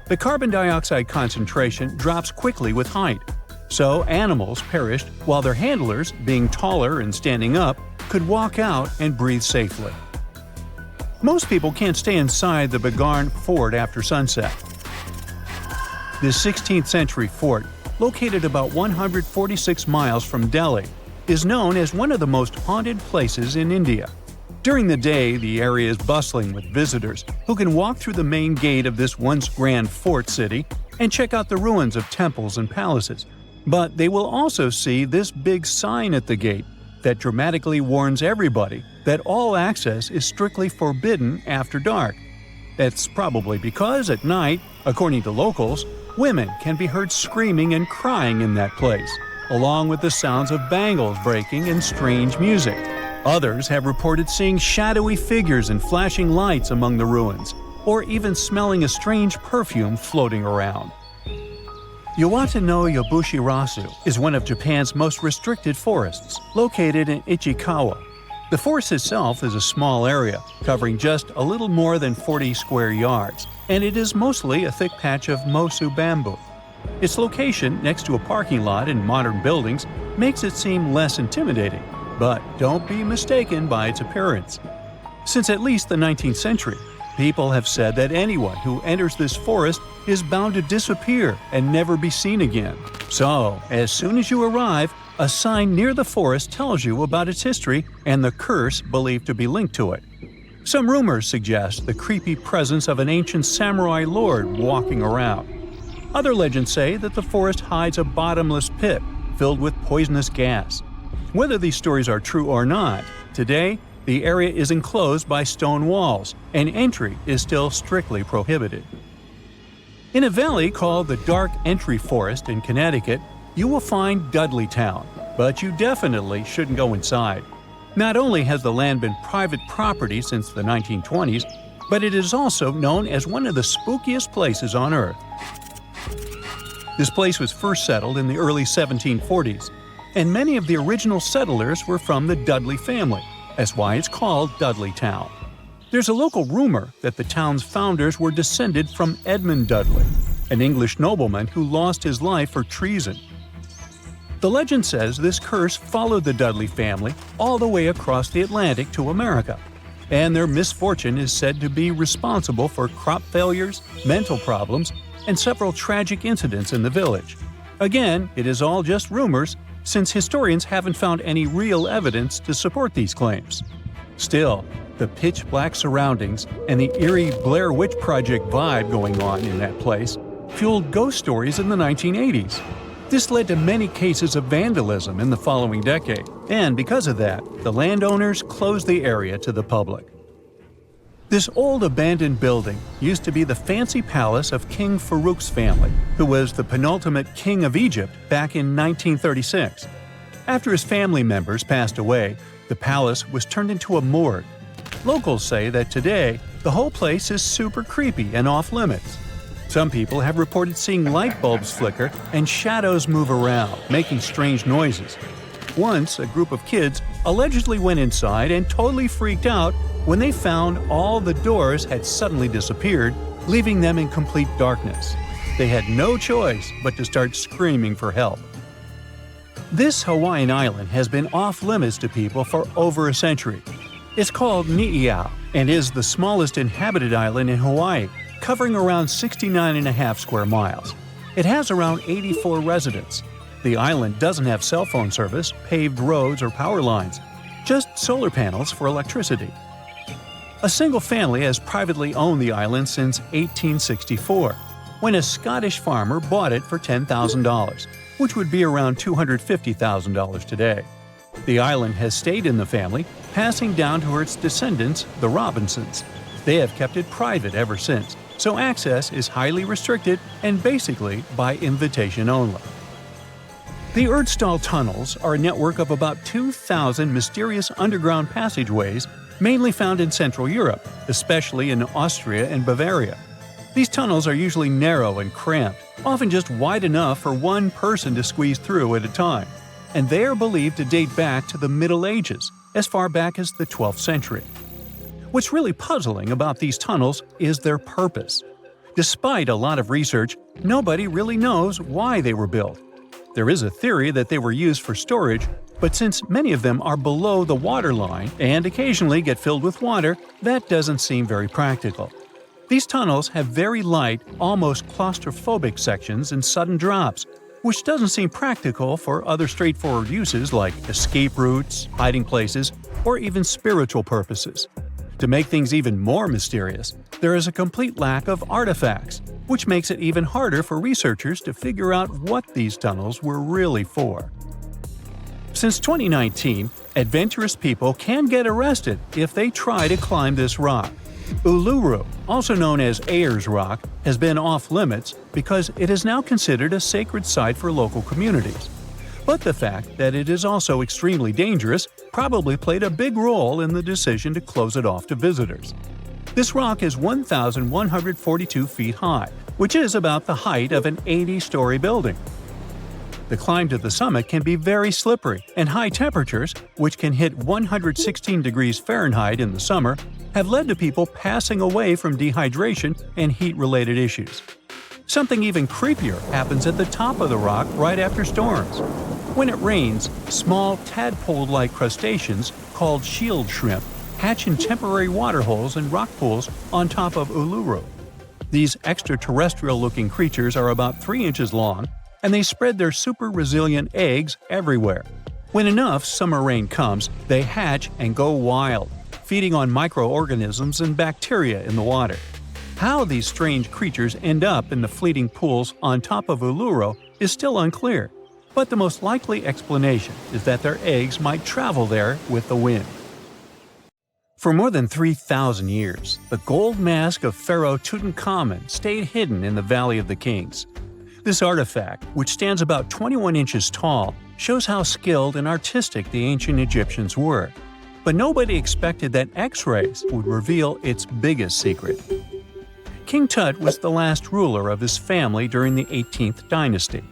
The carbon dioxide concentration drops quickly with height. So animals perished while their handlers, being taller and standing up, could walk out and breathe safely. Most people can't stay inside the Begarn fort after sunset. This 16th century fort, located about 146 miles from Delhi, is known as one of the most haunted places in India. During the day, the area is bustling with visitors who can walk through the main gate of this once grand fort city and check out the ruins of temples and palaces. But they will also see this big sign at the gate that dramatically warns everybody that all access is strictly forbidden after dark. That's probably because at night, according to locals, women can be heard screaming and crying in that place, along with the sounds of bangles breaking and strange music. Others have reported seeing shadowy figures and flashing lights among the ruins, or even smelling a strange perfume floating around. Yawata no Yabushirasu is one of Japan's most restricted forests, located in Ichikawa. The forest itself is a small area, covering just a little more than 40 square yards, and it is mostly a thick patch of mosu bamboo. Its location next to a parking lot and modern buildings makes it seem less intimidating, but don't be mistaken by its appearance. Since at least the 19th century, people have said that anyone who enters this forest is bound to disappear and never be seen again. So, as soon as you arrive, a sign near the forest tells you about its history and the curse believed to be linked to it. Some rumors suggest the creepy presence of an ancient samurai lord walking around. Other legends say that the forest hides a bottomless pit filled with poisonous gas. Whether these stories are true or not, today, the area is enclosed by stone walls, and entry is still strictly prohibited. In a valley called the Dark Entry Forest in Connecticut, you will find Dudleytown, but you definitely shouldn't go inside. Not only has the land been private property since the 1920s, but it is also known as one of the spookiest places on Earth. This place was first settled in the early 1740s, and many of the original settlers were from the Dudley family. That's why it's called Dudleytown. There's a local rumor that the town's founders were descended from Edmund Dudley, an English nobleman who lost his life for treason. The legend says this curse followed the Dudley family all the way across the Atlantic to America, and their misfortune is said to be responsible for crop failures, mental problems, and several tragic incidents in the village. Again, it is all just rumors, since historians haven't found any real evidence to support these claims. Still, the pitch-black surroundings and the eerie Blair Witch Project vibe going on in that place fueled ghost stories in the 1980s. This led to many cases of vandalism in the following decade, and because of that, the landowners closed the area to the public. This old abandoned building used to be the fancy palace of King Farouk's family, who was the penultimate king of Egypt back in 1936. After his family members passed away, the palace was turned into a morgue. Locals say that today, the whole place is super creepy and off-limits. Some people have reported seeing light bulbs flicker and shadows move around, making strange noises. Once, a group of kids allegedly went inside and totally freaked out when they found all the doors had suddenly disappeared, leaving them in complete darkness. They had no choice but to start screaming for help. This Hawaiian island has been off-limits to people for over a century. It's called Ni'ihau and is the smallest inhabited island in Hawaii, covering around 69.5 square miles. It has around 84 residents. The island doesn't have cell phone service, paved roads, or power lines, just solar panels for electricity. A single family has privately owned the island since 1864, when a Scottish farmer bought it for $10,000, which would be around $250,000 today. The island has stayed in the family, passing down to its descendants, the Robinsons. They have kept it private ever since, so access is highly restricted and basically by invitation only. The Erdstall tunnels are a network of about 2,000 mysterious underground passageways mainly found in Central Europe, especially in Austria and Bavaria. These tunnels are usually narrow and cramped, often just wide enough for one person to squeeze through at a time, and they are believed to date back to the Middle Ages, as far back as the 12th century. What's really puzzling about these tunnels is their purpose. Despite a lot of research, nobody really knows why they were built. There is a theory that they were used for storage, but since many of them are below the waterline and occasionally get filled with water, that doesn't seem very practical. These tunnels have very light, almost claustrophobic sections and sudden drops, which doesn't seem practical for other straightforward uses like escape routes, hiding places, or even spiritual purposes. To make things even more mysterious, there is a complete lack of artifacts, which makes it even harder for researchers to figure out what these tunnels were really for. Since 2019, adventurous people can get arrested if they try to climb this rock. Uluru, also known as Ayers Rock, has been off-limits because it is now considered a sacred site for local communities. But the fact that it is also extremely dangerous probably played a big role in the decision to close it off to visitors. This rock is 1,142 feet high, which is about the height of an 80-story building. The climb to the summit can be very slippery, and high temperatures, which can hit 116 degrees Fahrenheit in the summer, have led to people passing away from dehydration and heat-related issues. Something even creepier happens at the top of the rock right after storms. When it rains, small tadpole-like crustaceans called shield shrimp hatch in temporary waterholes and rock pools on top of Uluru. These extraterrestrial-looking creatures are about 3 inches long, and they spread their super-resilient eggs everywhere. When enough summer rain comes, they hatch and go wild, feeding on microorganisms and bacteria in the water. How these strange creatures end up in the fleeting pools on top of Uluru is still unclear, but the most likely explanation is that their eggs might travel there with the wind. For more than 3,000 years, the gold mask of Pharaoh Tutankhamun stayed hidden in the Valley of the Kings. This artifact, which stands about 21 inches tall, shows how skilled and artistic the ancient Egyptians were. But nobody expected that X-rays would reveal its biggest secret. King Tut was the last ruler of his family during the 18th dynasty.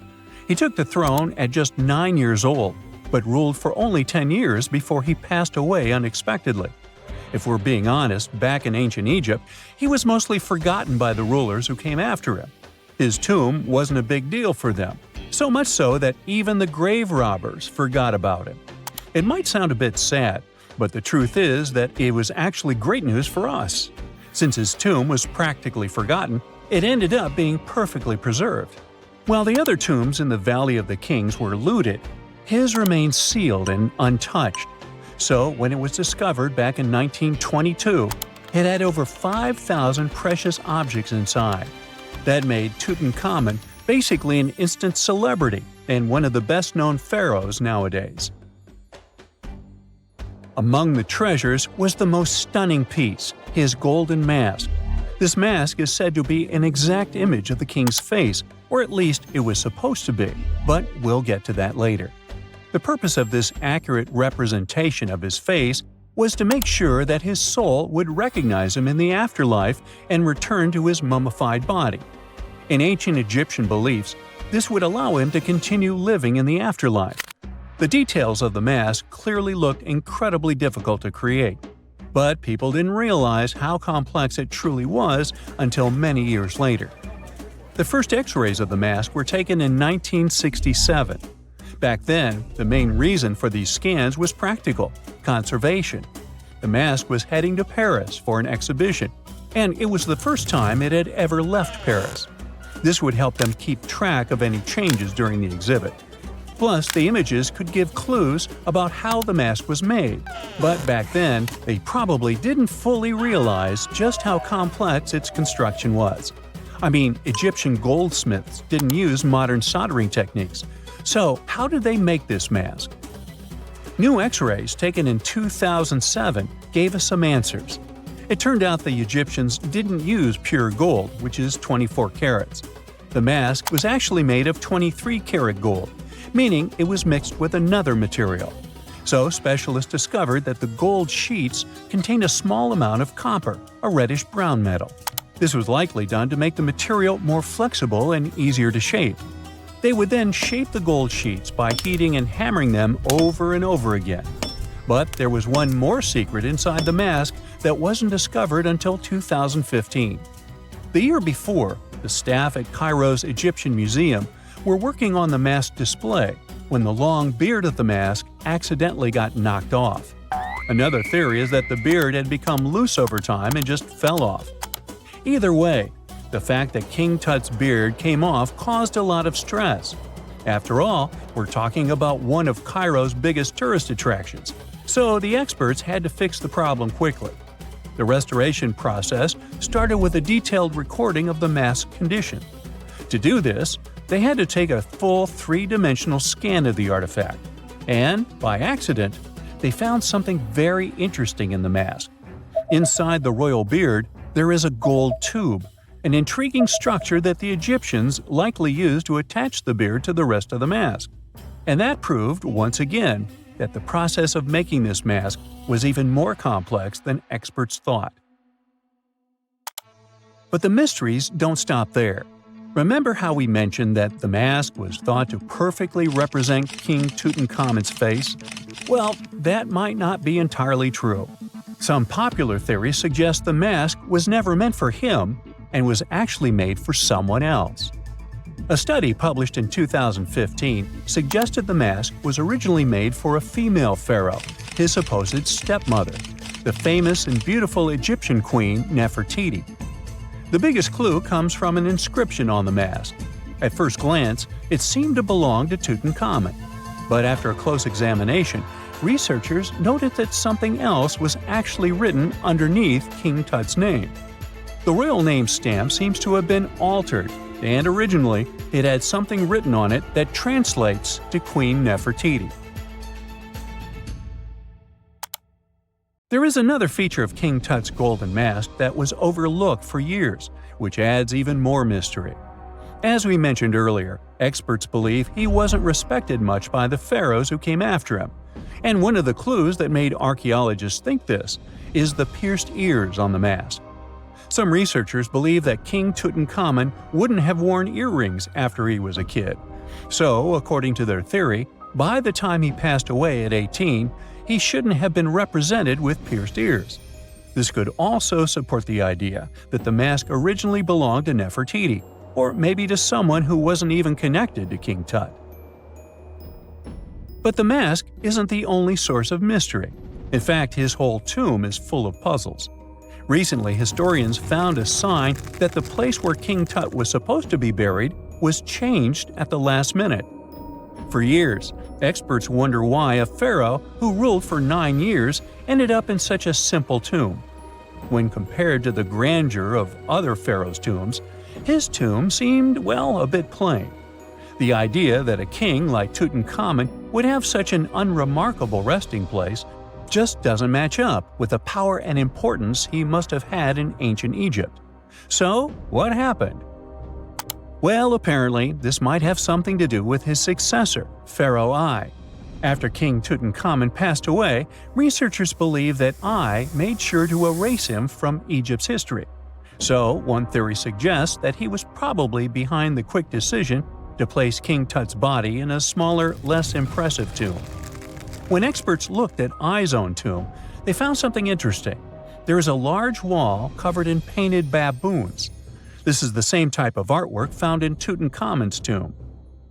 He took the throne at just 9 years old, but ruled for only 10 years before he passed away unexpectedly. If we're being honest, back in ancient Egypt, he was mostly forgotten by the rulers who came after him. His tomb wasn't a big deal for them, so much so that even the grave robbers forgot about him. It might sound a bit sad, but the truth is that it was actually great news for us. Since his tomb was practically forgotten, it ended up being perfectly preserved. While the other tombs in the Valley of the Kings were looted, his remained sealed and untouched. So when it was discovered back in 1922, it had over 5,000 precious objects inside. That made Tutankhamun basically an instant celebrity and one of the best-known pharaohs nowadays. Among the treasures was the most stunning piece, his golden mask. This mask is said to be an exact image of the king's face, or at least it was supposed to be, but we'll get to that later. The purpose of this accurate representation of his face was to make sure that his soul would recognize him in the afterlife and return to his mummified body. In ancient Egyptian beliefs, this would allow him to continue living in the afterlife. The details of the mask clearly looked incredibly difficult to create, but people didn't realize how complex it truly was until many years later. The first X-rays of the mask were taken in 1967. Back then, the main reason for these scans was practical – conservation. The mask was heading to Paris for an exhibition, and it was the first time it had ever left Paris. This would help them keep track of any changes during the exhibit. Plus, the images could give clues about how the mask was made, but back then, they probably didn't fully realize just how complex its construction was. I mean, Egyptian goldsmiths didn't use modern soldering techniques. So, how did they make this mask? New X-rays taken in 2007 gave us some answers. It turned out the Egyptians didn't use pure gold, which is 24 carats. The mask was actually made of 23-karat gold, meaning it was mixed with another material. So specialists discovered that the gold sheets contained a small amount of copper, a reddish-brown metal. This was likely done to make the material more flexible and easier to shape. They would then shape the gold sheets by heating and hammering them over and over again. But there was one more secret inside the mask that wasn't discovered until 2015. The year before, the staff at Cairo's Egyptian Museum were working on the mask display when the long beard of the mask accidentally got knocked off. Another theory is that the beard had become loose over time and just fell off. Either way, the fact that King Tut's beard came off caused a lot of stress. After all, we're talking about one of Cairo's biggest tourist attractions, so the experts had to fix the problem quickly. The restoration process started with a detailed recording of the mask's condition. To do this, they had to take a full three-dimensional scan of the artifact, and, by accident, they found something very interesting in the mask. Inside the royal beard, there is a gold tube, an intriguing structure that the Egyptians likely used to attach the beard to the rest of the mask. And that proved, once again, that the process of making this mask was even more complex than experts thought. But the mysteries don't stop there. Remember how we mentioned that the mask was thought to perfectly represent King Tutankhamun's face? Well, that might not be entirely true. Some popular theories suggest the mask was never meant for him and was actually made for someone else. A study published in 2015 suggested the mask was originally made for a female pharaoh, his supposed stepmother, the famous and beautiful Egyptian queen Nefertiti. The biggest clue comes from an inscription on the mask. At first glance, it seemed to belong to Tutankhamun, but after a close examination, researchers noted that something else was actually written underneath King Tut's name. The royal name stamp seems to have been altered, and originally it had something written on it that translates to Queen Nefertiti. There is another feature of King Tut's golden mask that was overlooked for years, which adds even more mystery. As we mentioned earlier, experts believe he wasn't respected much by the pharaohs who came after him, and one of the clues that made archaeologists think this is the pierced ears on the mask. Some researchers believe that King Tutankhamun wouldn't have worn earrings after he was a kid. So, according to their theory, by the time he passed away at 18, he shouldn't have been represented with pierced ears. This could also support the idea that the mask originally belonged to Nefertiti, or maybe to someone who wasn't even connected to King Tut. But the mask isn't the only source of mystery. In fact, his whole tomb is full of puzzles. Recently, historians found a sign that the place where King Tut was supposed to be buried was changed at the last minute. For years, experts wonder why a pharaoh who ruled for 9 years ended up in such a simple tomb. When compared to the grandeur of other pharaohs' tombs, his tomb seemed, well, a bit plain. The idea that a king like Tutankhamun would have such an unremarkable resting place just doesn't match up with the power and importance he must have had in ancient Egypt. So, what happened? Well, apparently, this might have something to do with his successor, Pharaoh I. After King Tutankhamun passed away, researchers believe that I made sure to erase him from Egypt's history. So, one theory suggests that he was probably behind the quick decision to place King Tut's body in a smaller, less impressive tomb. When experts looked at I's own tomb, they found something interesting. There is a large wall covered in painted baboons. This is the same type of artwork found in Tutankhamun's tomb.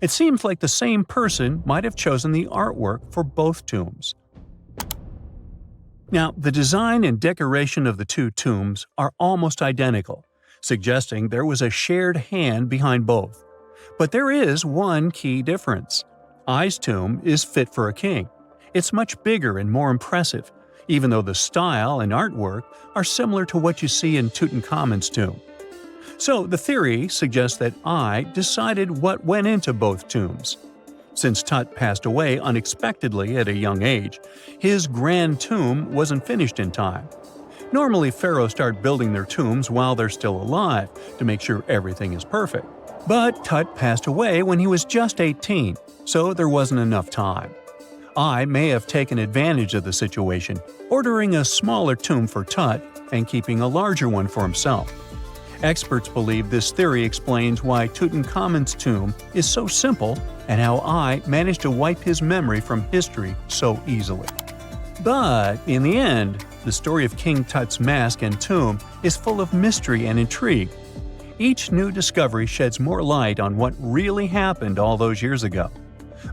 It seems like the same person might have chosen the artwork for both tombs. Now, the design and decoration of the two tombs are almost identical, suggesting there was a shared hand behind both. But there is one key difference. I's tomb is fit for a king. It's much bigger and more impressive, even though the style and artwork are similar to what you see in Tutankhamun's tomb. So the theory suggests that I decided what went into both tombs. Since Tut passed away unexpectedly at a young age, his grand tomb wasn't finished in time. Normally, pharaohs start building their tombs while they're still alive to make sure everything is perfect. But Tut passed away when he was just 18, so there wasn't enough time. I may have taken advantage of the situation, ordering a smaller tomb for Tut and keeping a larger one for himself. Experts believe this theory explains why Tutankhamun's tomb is so simple and how I managed to wipe his memory from history so easily. But in the end, the story of King Tut's mask and tomb is full of mystery and intrigue. Each new discovery sheds more light on what really happened all those years ago.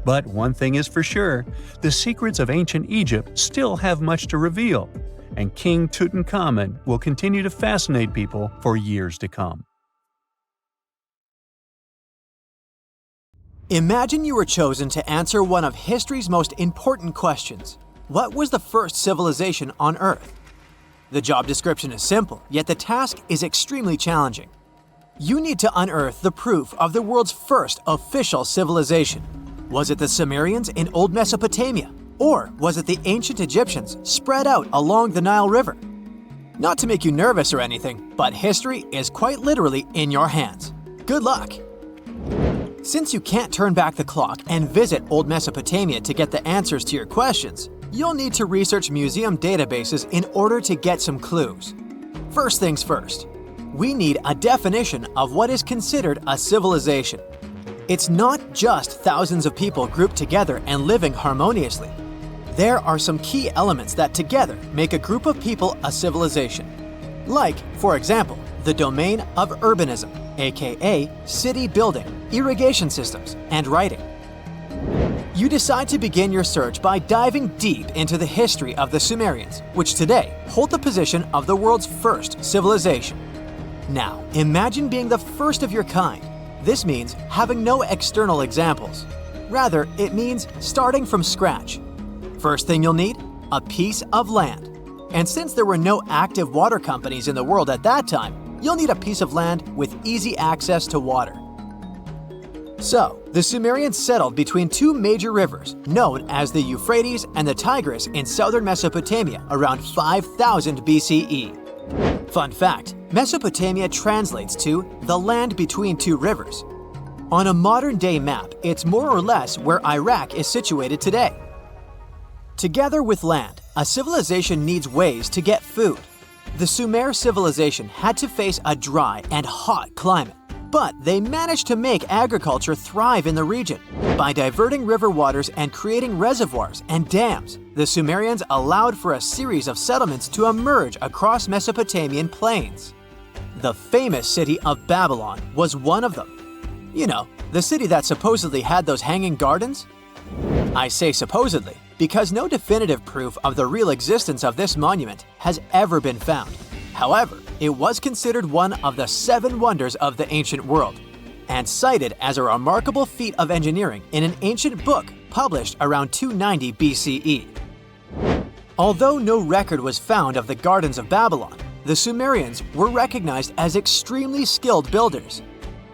But one thing is for sure, the secrets of ancient Egypt still have much to reveal, and King Tutankhamun will continue to fascinate people for years to come. Imagine you were chosen to answer one of history's most important questions. What was the first civilization on Earth? The job description is simple, yet the task is extremely challenging. You need to unearth the proof of the world's first official civilization. Was it the Sumerians in Old Mesopotamia? Or was it the ancient Egyptians spread out along the Nile River? Not to make you nervous or anything, but history is quite literally in your hands. Good luck! Since you can't turn back the clock and visit Old Mesopotamia to get the answers to your questions, you'll need to research museum databases in order to get some clues. First things first, we need a definition of what is considered a civilization. It's not just thousands of people grouped together and living harmoniously. There are some key elements that together make a group of people a civilization. Like, for example, the domain of urbanism, aka city building, irrigation systems, and writing. You decide to begin your search by diving deep into the history of the Sumerians, which today hold the position of the world's first civilization. Now, imagine being the first of your kind. This means having no external examples. Rather, it means starting from scratch. First thing you'll need? A piece of land. And since there were no active water companies in the world at that time, you'll need a piece of land with easy access to water. So, the Sumerians settled between two major rivers, known as the Euphrates and the Tigris in southern Mesopotamia around 5000 BCE. Fun fact, Mesopotamia translates to the land between two rivers. On a modern-day map, it's more or less where Iraq is situated today. Together with land, a civilization needs ways to get food. The Sumer civilization had to face a dry and hot climate, but they managed to make agriculture thrive in the region. By diverting river waters and creating reservoirs and dams, the Sumerians allowed for a series of settlements to emerge across Mesopotamian plains. The famous city of Babylon was one of them. You know, the city that supposedly had those hanging gardens? I say supposedly because no definitive proof of the real existence of this monument has ever been found. However, it was considered one of the 7 wonders of the ancient world, and cited as a remarkable feat of engineering in an ancient book published around 290 BCE. Although no record was found of the Gardens of Babylon, the Sumerians were recognized as extremely skilled builders.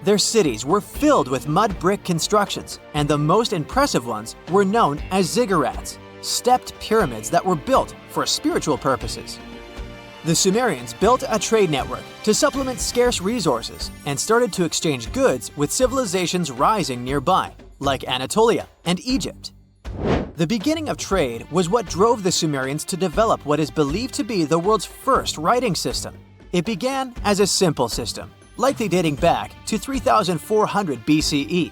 Their cities were filled with mud brick constructions, and the most impressive ones were known as ziggurats. stepped pyramids that were built for spiritual purposes. The Sumerians built a trade network to supplement scarce resources and started to exchange goods with civilizations rising nearby, like Anatolia and Egypt. The beginning of trade was what drove the Sumerians to develop what is believed to be the world's first writing system. It began as a simple system, likely dating back to 3400 BCE.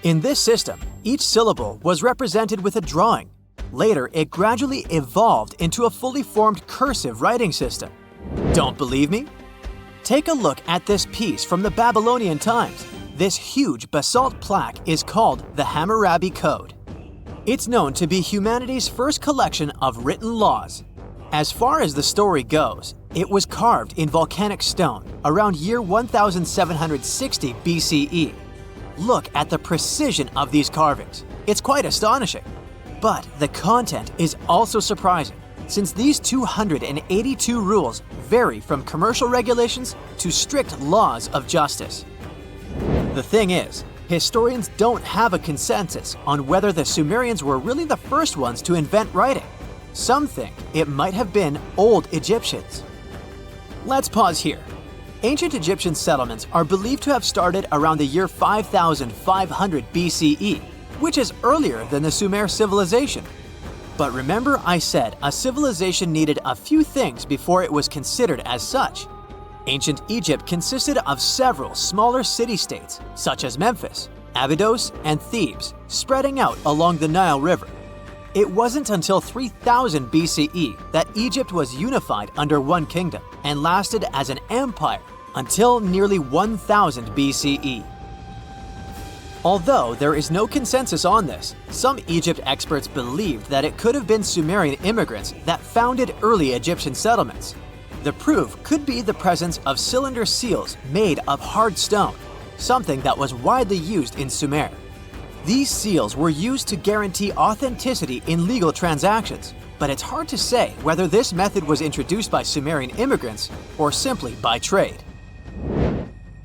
In this system, each syllable was represented with a drawing. Later, it gradually evolved into a fully formed cursive writing system. Don't believe me? Take a look at this piece from the Babylonian times. This huge basalt plaque is called the Hammurabi Code. It's known to be humanity's first collection of written laws. As far as the story goes, it was carved in volcanic stone around year 1760 BCE. Look at the precision of these carvings. It's quite astonishing. But the content is also surprising, since these 282 rules vary from commercial regulations to strict laws of justice. The thing is, historians don't have a consensus on whether the Sumerians were really the first ones to invent writing. Some think it might have been old Egyptians. Let's pause here. Ancient Egyptian settlements are believed to have started around the year 5500 BCE, which is earlier than the Sumer civilization. But remember I said a civilization needed a few things before it was considered as such. Ancient Egypt consisted of several smaller city-states, such as Memphis, Abydos, and Thebes, spreading out along the Nile River. It wasn't until 3000 BCE that Egypt was unified under one kingdom and lasted as an empire until nearly 1000 BCE. Although there is no consensus on this, some Egypt experts believed that it could have been Sumerian immigrants that founded early Egyptian settlements. The proof could be the presence of cylinder seals made of hard stone, something that was widely used in Sumer. These seals were used to guarantee authenticity in legal transactions, but it's hard to say whether this method was introduced by Sumerian immigrants or simply by trade.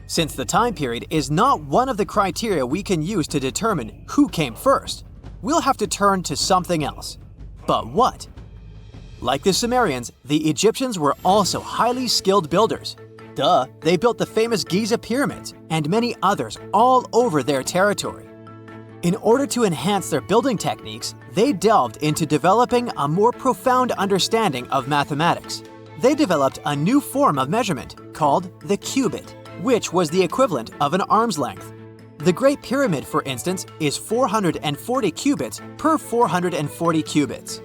Since the time period is not one of the criteria we can use to determine who came first, we'll have to turn to something else. But what? Like the Sumerians, the Egyptians were also highly skilled builders. Duh, they built the famous Giza pyramids and many others all over their territory. In order to enhance their building techniques, they delved into developing a more profound understanding of mathematics. They developed a new form of measurement called the cubit, which was the equivalent of an arm's length. The Great Pyramid, for instance, is 440 cubits per 440 cubits.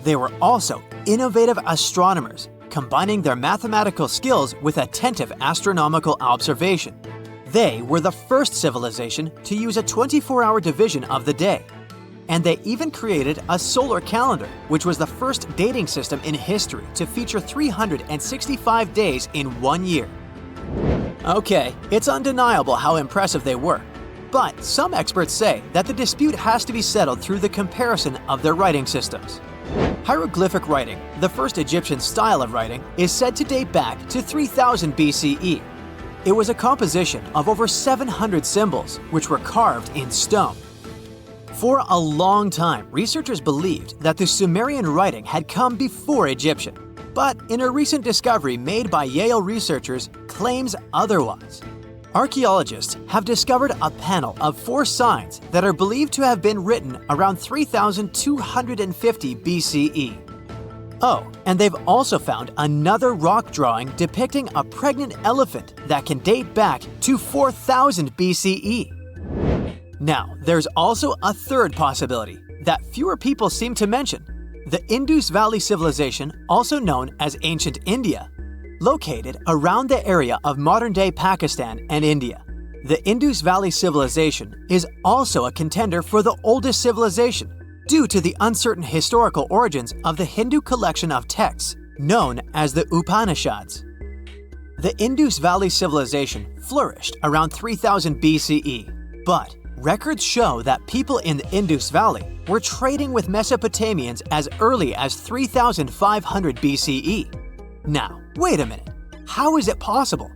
They were also innovative astronomers, combining their mathematical skills with attentive astronomical observation. They were the first civilization to use a 24-hour division of the day. And they even created a solar calendar, which was the first dating system in history to feature 365 days in 1 year. Okay, it's undeniable how impressive they were. But some experts say that the dispute has to be settled through the comparison of their writing systems. Hieroglyphic writing, the first Egyptian style of writing, is said to date back to 3000 BCE. It was a composition of over 700 symbols, which were carved in stone. For a long time, researchers believed that the Sumerian writing had come before Egyptian, but in a recent discovery made by Yale researchers claims otherwise. Archaeologists have discovered a panel of 4 signs that are believed to have been written around 3250 BCE. Oh, and they've also found another rock drawing depicting a pregnant elephant that can date back to 4000 BCE. Now, there's also a third possibility that fewer people seem to mention: the Indus Valley Civilization, also known as Ancient India, located around the area of modern-day Pakistan and India. The Indus Valley Civilization is also a contender for the oldest civilization, due to the uncertain historical origins of the Hindu collection of texts known as the Upanishads. The Indus Valley Civilization flourished around 3000 BCE, but records show that people in the Indus Valley were trading with Mesopotamians as early as 3500 BCE. Now, wait a minute. How is it possible?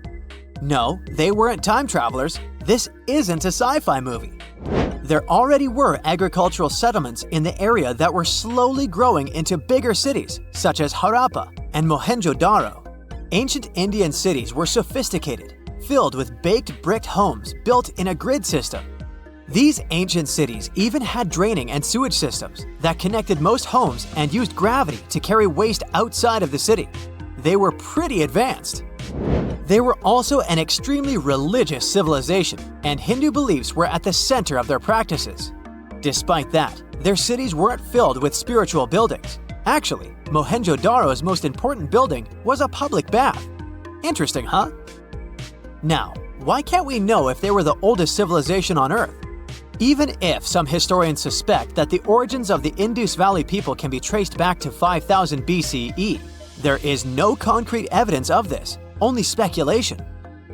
No, they weren't time travelers. This isn't a sci-fi movie. There already were agricultural settlements in the area that were slowly growing into bigger cities, such as Harappa and Mohenjo-Daro. Ancient Indian cities were sophisticated, filled with baked bricked homes built in a grid system. These ancient cities even had draining and sewage systems that connected most homes and used gravity to carry waste outside of the city. They were pretty advanced. They were also an extremely religious civilization, and Hindu beliefs were at the center of their practices. Despite that, their cities weren't filled with spiritual buildings. Actually, Mohenjo-Daro's most important building was a public bath. Interesting, huh? Now, why can't we know if they were the oldest civilization on Earth? Even if some historians suspect that the origins of the Indus Valley people can be traced back to 5000 BCE, there is no concrete evidence of this, only speculation.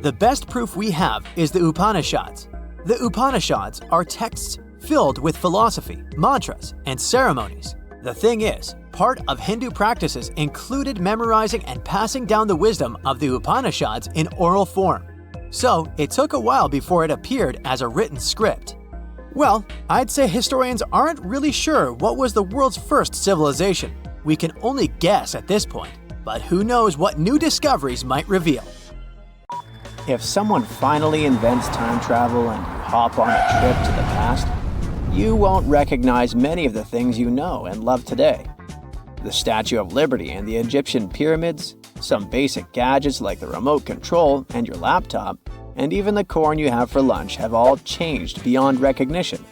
The best proof we have is the Upanishads. The Upanishads are texts filled with philosophy, mantras, and ceremonies. The thing is, part of Hindu practices included memorizing and passing down the wisdom of the Upanishads in oral form. So, it took a while before it appeared as a written script. Well, I'd say historians aren't really sure what was the world's first civilization. We can only guess at this point, but who knows what new discoveries might reveal. If someone finally invents time travel and you hop on a trip to the past, you won't recognize many of the things you know and love today. The Statue of Liberty and the Egyptian pyramids, some basic gadgets like the remote control and your laptop, and even the corn you have for lunch have all changed beyond recognition.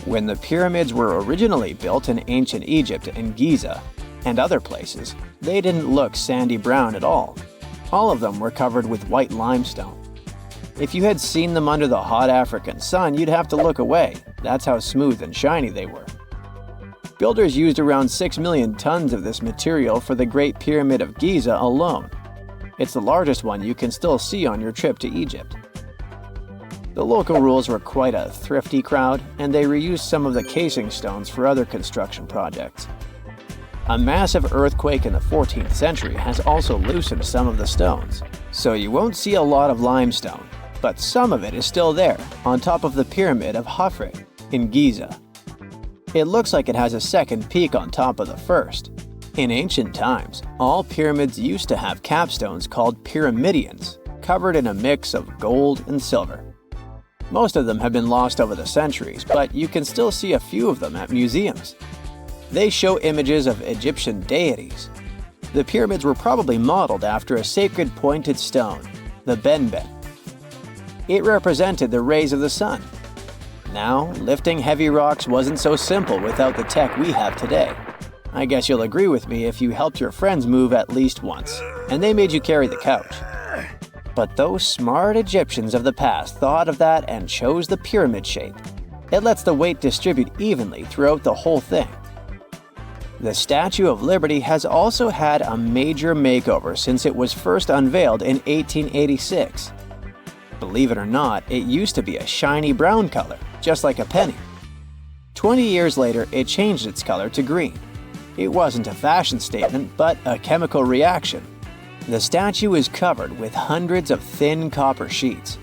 When the pyramids were originally built in ancient Egypt and Giza and other places, they didn't look sandy brown at all. All of them were covered with white limestone. If you had seen them under the hot African sun, you'd have to look away. That's how smooth and shiny they were. Builders used around 6 million tons of this material for the Great Pyramid of Giza alone. It's the largest one you can still see on your trip to Egypt. The local rules were quite a thrifty crowd, and they reused some of the casing stones for other construction projects. A massive earthquake in the 14th century has also loosened some of the stones, so you won't see a lot of limestone, but some of it is still there, on top of the Pyramid of Khafre in Giza. It looks like it has a second peak on top of the first. In ancient times, all pyramids used to have capstones called pyramidions, covered in a mix of gold and silver. Most of them have been lost over the centuries, but you can still see a few of them at museums. They show images of Egyptian deities. The pyramids were probably modeled after a sacred pointed stone, the benben. It represented the rays of the sun. Now, lifting heavy rocks wasn't so simple without the tech we have today. I guess you'll agree with me if you helped your friends move at least once, and they made you carry the couch. But those smart Egyptians of the past thought of that and chose the pyramid shape. It lets the weight distribute evenly throughout the whole thing. The Statue of Liberty has also had a major makeover since it was first unveiled in 1886. Believe it or not, it used to be a shiny brown color, just like a penny. 20 years later, it changed its color to green. It wasn't a fashion statement, but a chemical reaction. The statue is covered with hundreds of thin copper sheets.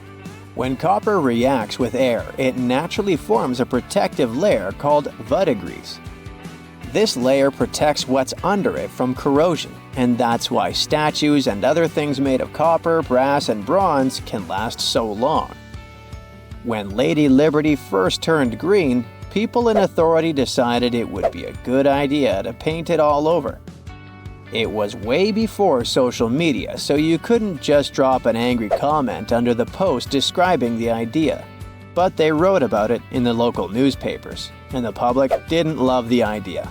When copper reacts with air, it naturally forms a protective layer called verdigris. This layer protects what's under it from corrosion, and that's why statues and other things made of copper, brass, and bronze can last so long. When Lady Liberty first turned green, people in authority decided it would be a good idea to paint it all over. It was way before social media, so you couldn't just drop an angry comment under the post describing the idea. But they wrote about it in the local newspapers, and the public didn't love the idea.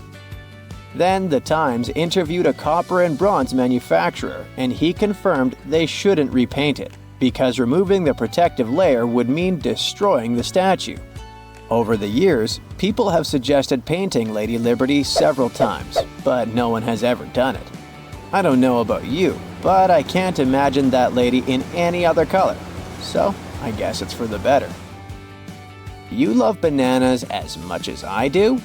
Then the Times interviewed a copper and bronze manufacturer, and he confirmed they shouldn't repaint it, because removing the protective layer would mean destroying the statue. Over the years, people have suggested painting Lady Liberty several times, but no one has ever done it. I don't know about you, but I can't imagine that lady in any other color, so I guess it's for the better. You love bananas as much as I do?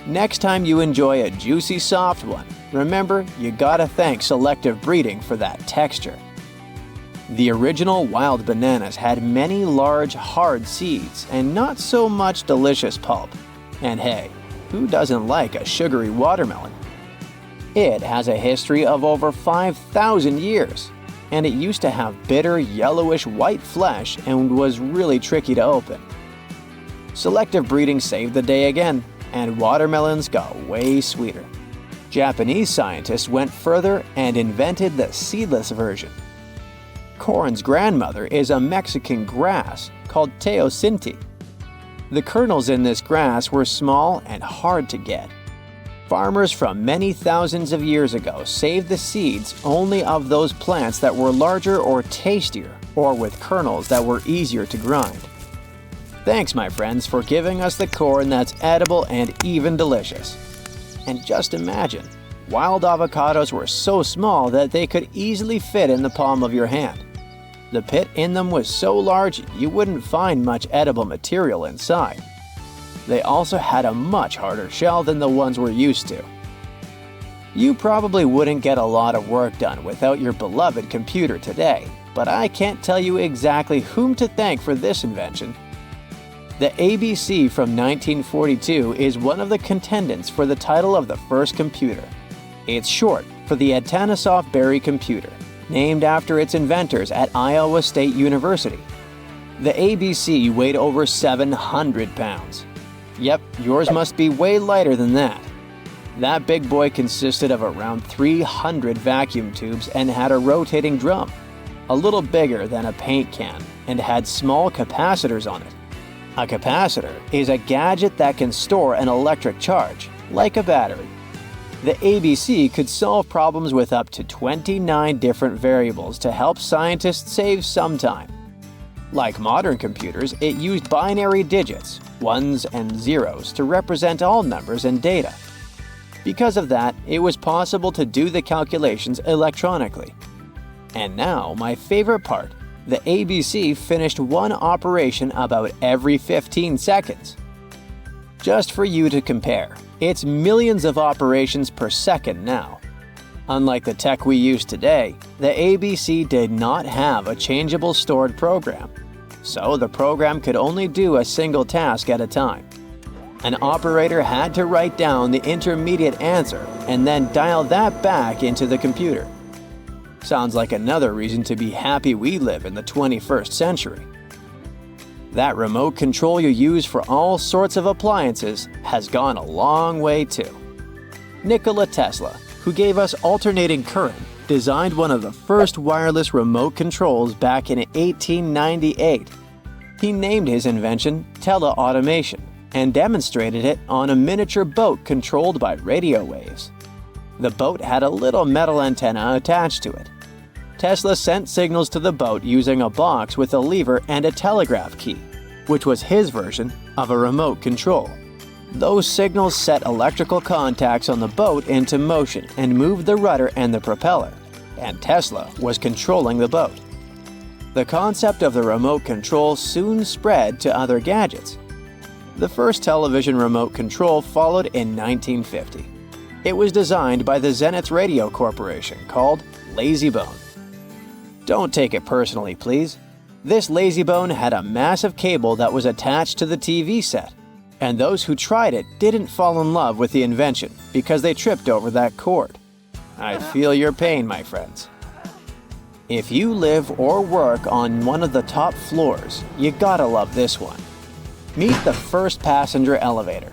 Next time you enjoy a juicy soft one, remember you gotta thank selective breeding for that texture. The original wild bananas had many large, hard seeds and not so much delicious pulp. And hey, who doesn't like a sugary watermelon? It has a history of over 5,000 years, and it used to have bitter yellowish white flesh and was really tricky to open. Selective breeding saved the day again, and watermelons got way sweeter. Japanese scientists went further and invented the seedless version. Corn's grandmother is a Mexican grass called teosinte. The kernels in this grass were small and hard to get. Farmers from many thousands of years ago saved the seeds only of those plants that were larger or tastier, or with kernels that were easier to grind. Thanks, my friends, for giving us the corn that's edible and even delicious. And just imagine, wild avocados were so small that they could easily fit in the palm of your hand. The pit in them was so large you wouldn't find much edible material inside. They also had a much harder shell than the ones we're used to. You probably wouldn't get a lot of work done without your beloved computer today, but I can't tell you exactly whom to thank for this invention. The ABC from 1942 is one of the contendants for the title of the first computer. It's short for the Atanasoff Berry computer, named after its inventors at Iowa State University. The ABC weighed over 700 pounds. Yep, yours must be way lighter than that. That big boy consisted of around 300 vacuum tubes and had a rotating drum, a little bigger than a paint can, and had small capacitors on it. A capacitor is a gadget that can store an electric charge, like a battery. The ABC could solve problems with up to 29 different variables to help scientists save some time. Like modern computers, it used binary digits, ones and zeros, to represent all numbers and data. Because of that, it was possible to do the calculations electronically. And now, my favorite part, the ABC finished one operation about every 15 seconds. Just for you to compare, it's millions of operations per second now. Unlike the tech we use today, the ABC did not have a changeable stored program, so the program could only do a single task at a time. An operator had to write down the intermediate answer and then dial that back into the computer. Sounds like another reason to be happy we live in the 21st century. That remote control you use for all sorts of appliances has gone a long way too. Nikola Tesla, who gave us alternating current, designed one of the first wireless remote controls back in 1898. He named his invention teleautomation and demonstrated it on a miniature boat controlled by radio waves. The boat had a little metal antenna attached to it. Tesla sent signals to the boat using a box with a lever and a telegraph key, which was his version of a remote control. Those signals set electrical contacts on the boat into motion and moved the rudder and the propeller, and Tesla was controlling the boat. The concept of the remote control soon spread to other gadgets. The first television remote control followed in 1950. It was designed by the Zenith Radio Corporation called LazyBone. Don't take it personally, please. This LazyBone had a massive cable that was attached to the TV set, and those who tried it didn't fall in love with the invention because they tripped over that cord. I feel your pain, my friends. If you live or work on one of the top floors, you gotta love this one. Meet the first passenger elevator.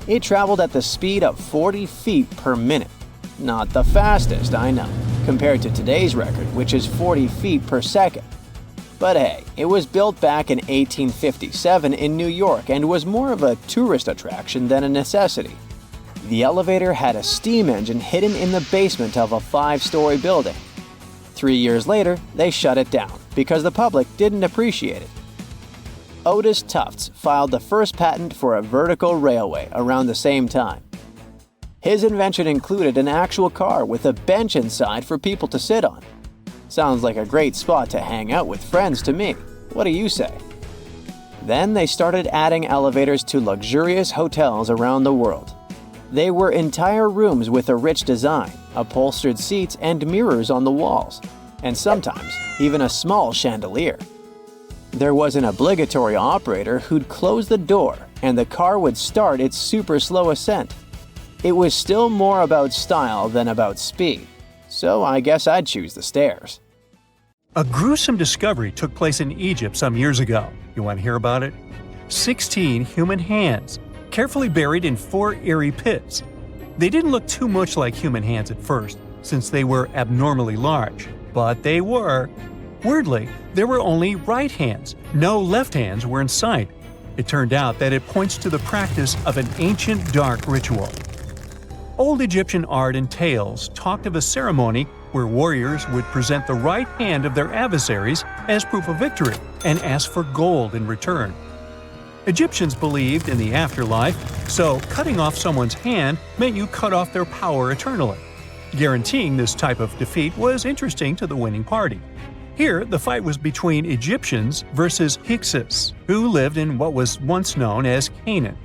It traveled at the speed of 40 feet per minute. Not the fastest, I know, compared to today's record, which is 40 feet per second. But hey, it was built back in 1857 in New York and was more of a tourist attraction than a necessity. The elevator had a steam engine hidden in the basement of a 5-story building. 3 years later, they shut it down because the public didn't appreciate it. Otis Tufts filed the first patent for a vertical railway around the same time. His invention included an actual car with a bench inside for people to sit on. Sounds like a great spot to hang out with friends to me. What do you say? Then they started adding elevators to luxurious hotels around the world. They were entire rooms with a rich design, upholstered seats, and mirrors on the walls. and sometimes even a small chandelier. There was an obligatory operator who'd close the door and the car would start its super slow ascent. It was still more about style than about speed, so I guess I'd choose the stairs. A gruesome discovery took place in Egypt some years ago. You want to hear about it? 16 human hands, carefully buried in 4 eerie pits. They didn't look too much like human hands at first, since they were abnormally large, but they were. Weirdly, there were only right hands. No left hands were in sight. It turned out that it points to the practice of an ancient dark ritual. Old Egyptian art and tales talked of a ceremony where warriors would present the right hand of their adversaries as proof of victory and ask for gold in return. Egyptians believed in the afterlife, so cutting off someone's hand meant you cut off their power eternally. Guaranteeing this type of defeat was interesting to the winning party. Here, the fight was between Egyptians versus Hyksos, who lived in what was once known as Canaan.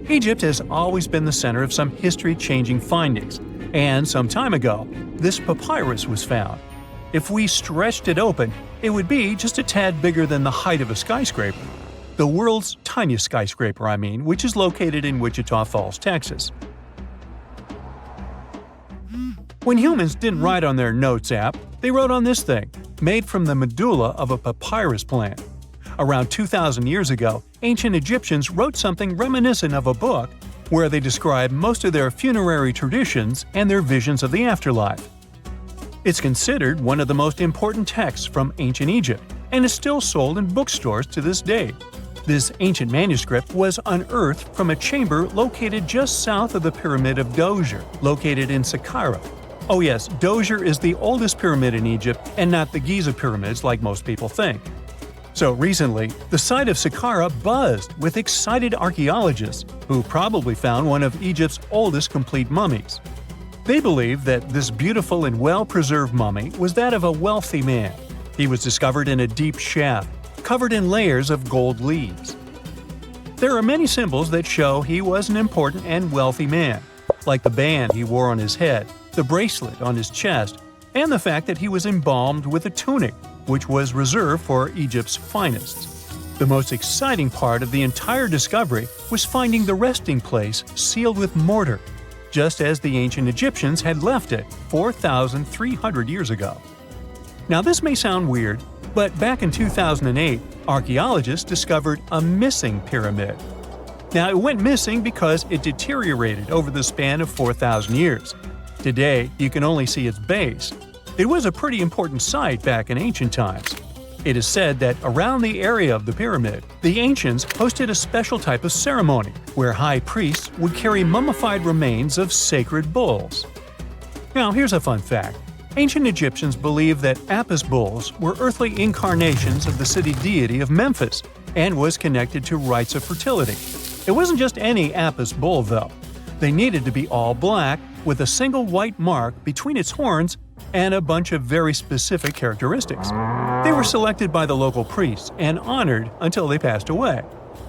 Egypt has always been the center of some history-changing findings, and some time ago, this papyrus was found. If we stretched it open, it would be just a tad bigger than the height of a skyscraper. The world's tiniest skyscraper, which is located in Wichita Falls, Texas. When humans didn't write on their notes app, they wrote on this thing, made from the medulla of a papyrus plant. Around 2,000 years ago, ancient Egyptians wrote something reminiscent of a book where they describe most of their funerary traditions and their visions of the afterlife. It's considered one of the most important texts from ancient Egypt and is still sold in bookstores to this day. This ancient manuscript was unearthed from a chamber located just south of the Pyramid of Djoser, located in Saqqara. Oh yes, Djoser is the oldest pyramid in Egypt and not the Giza pyramids like most people think. So recently, the site of Saqqara buzzed with excited archaeologists who probably found one of Egypt's oldest complete mummies. They believe that this beautiful and well-preserved mummy was that of a wealthy man. He was discovered in a deep shaft, covered in layers of gold leaves. There are many symbols that show he was an important and wealthy man, like the band he wore on his head, the bracelet on his chest, and the fact that he was embalmed with a tunic, which was reserved for Egypt's finest. The most exciting part of the entire discovery was finding the resting place sealed with mortar, just as the ancient Egyptians had left it 4,300 years ago. Now this may sound weird, but back in 2008, archaeologists discovered a missing pyramid. Now it went missing because it deteriorated over the span of 4,000 years. Today, you can only see its base. It was a pretty important site back in ancient times. It is said that around the area of the pyramid, the ancients hosted a special type of ceremony where high priests would carry mummified remains of sacred bulls. Now here's a fun fact. Ancient Egyptians believed that Apis bulls were earthly incarnations of the city deity of Memphis and was connected to rites of fertility. It wasn't just any Apis bull, though. They needed to be all black with a single white mark between its horns and a bunch of very specific characteristics. They were selected by the local priests and honored until they passed away.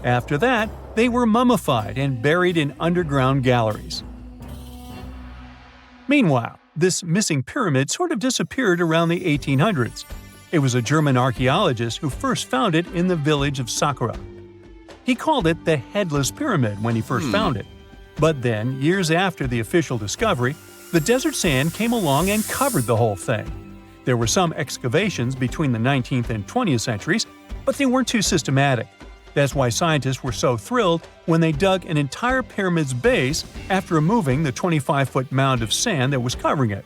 After that, they were mummified and buried in underground galleries. Meanwhile, this missing pyramid sort of disappeared around the 1800s. It was a German archaeologist who first found it in the village of Saqqara. He called it the Headless Pyramid when he first found it. But then, years after the official discovery, the desert sand came along and covered the whole thing. There were some excavations between the 19th and 20th centuries, but they weren't too systematic. That's why scientists were so thrilled when they dug an entire pyramid's base after removing the 25-foot mound of sand that was covering it.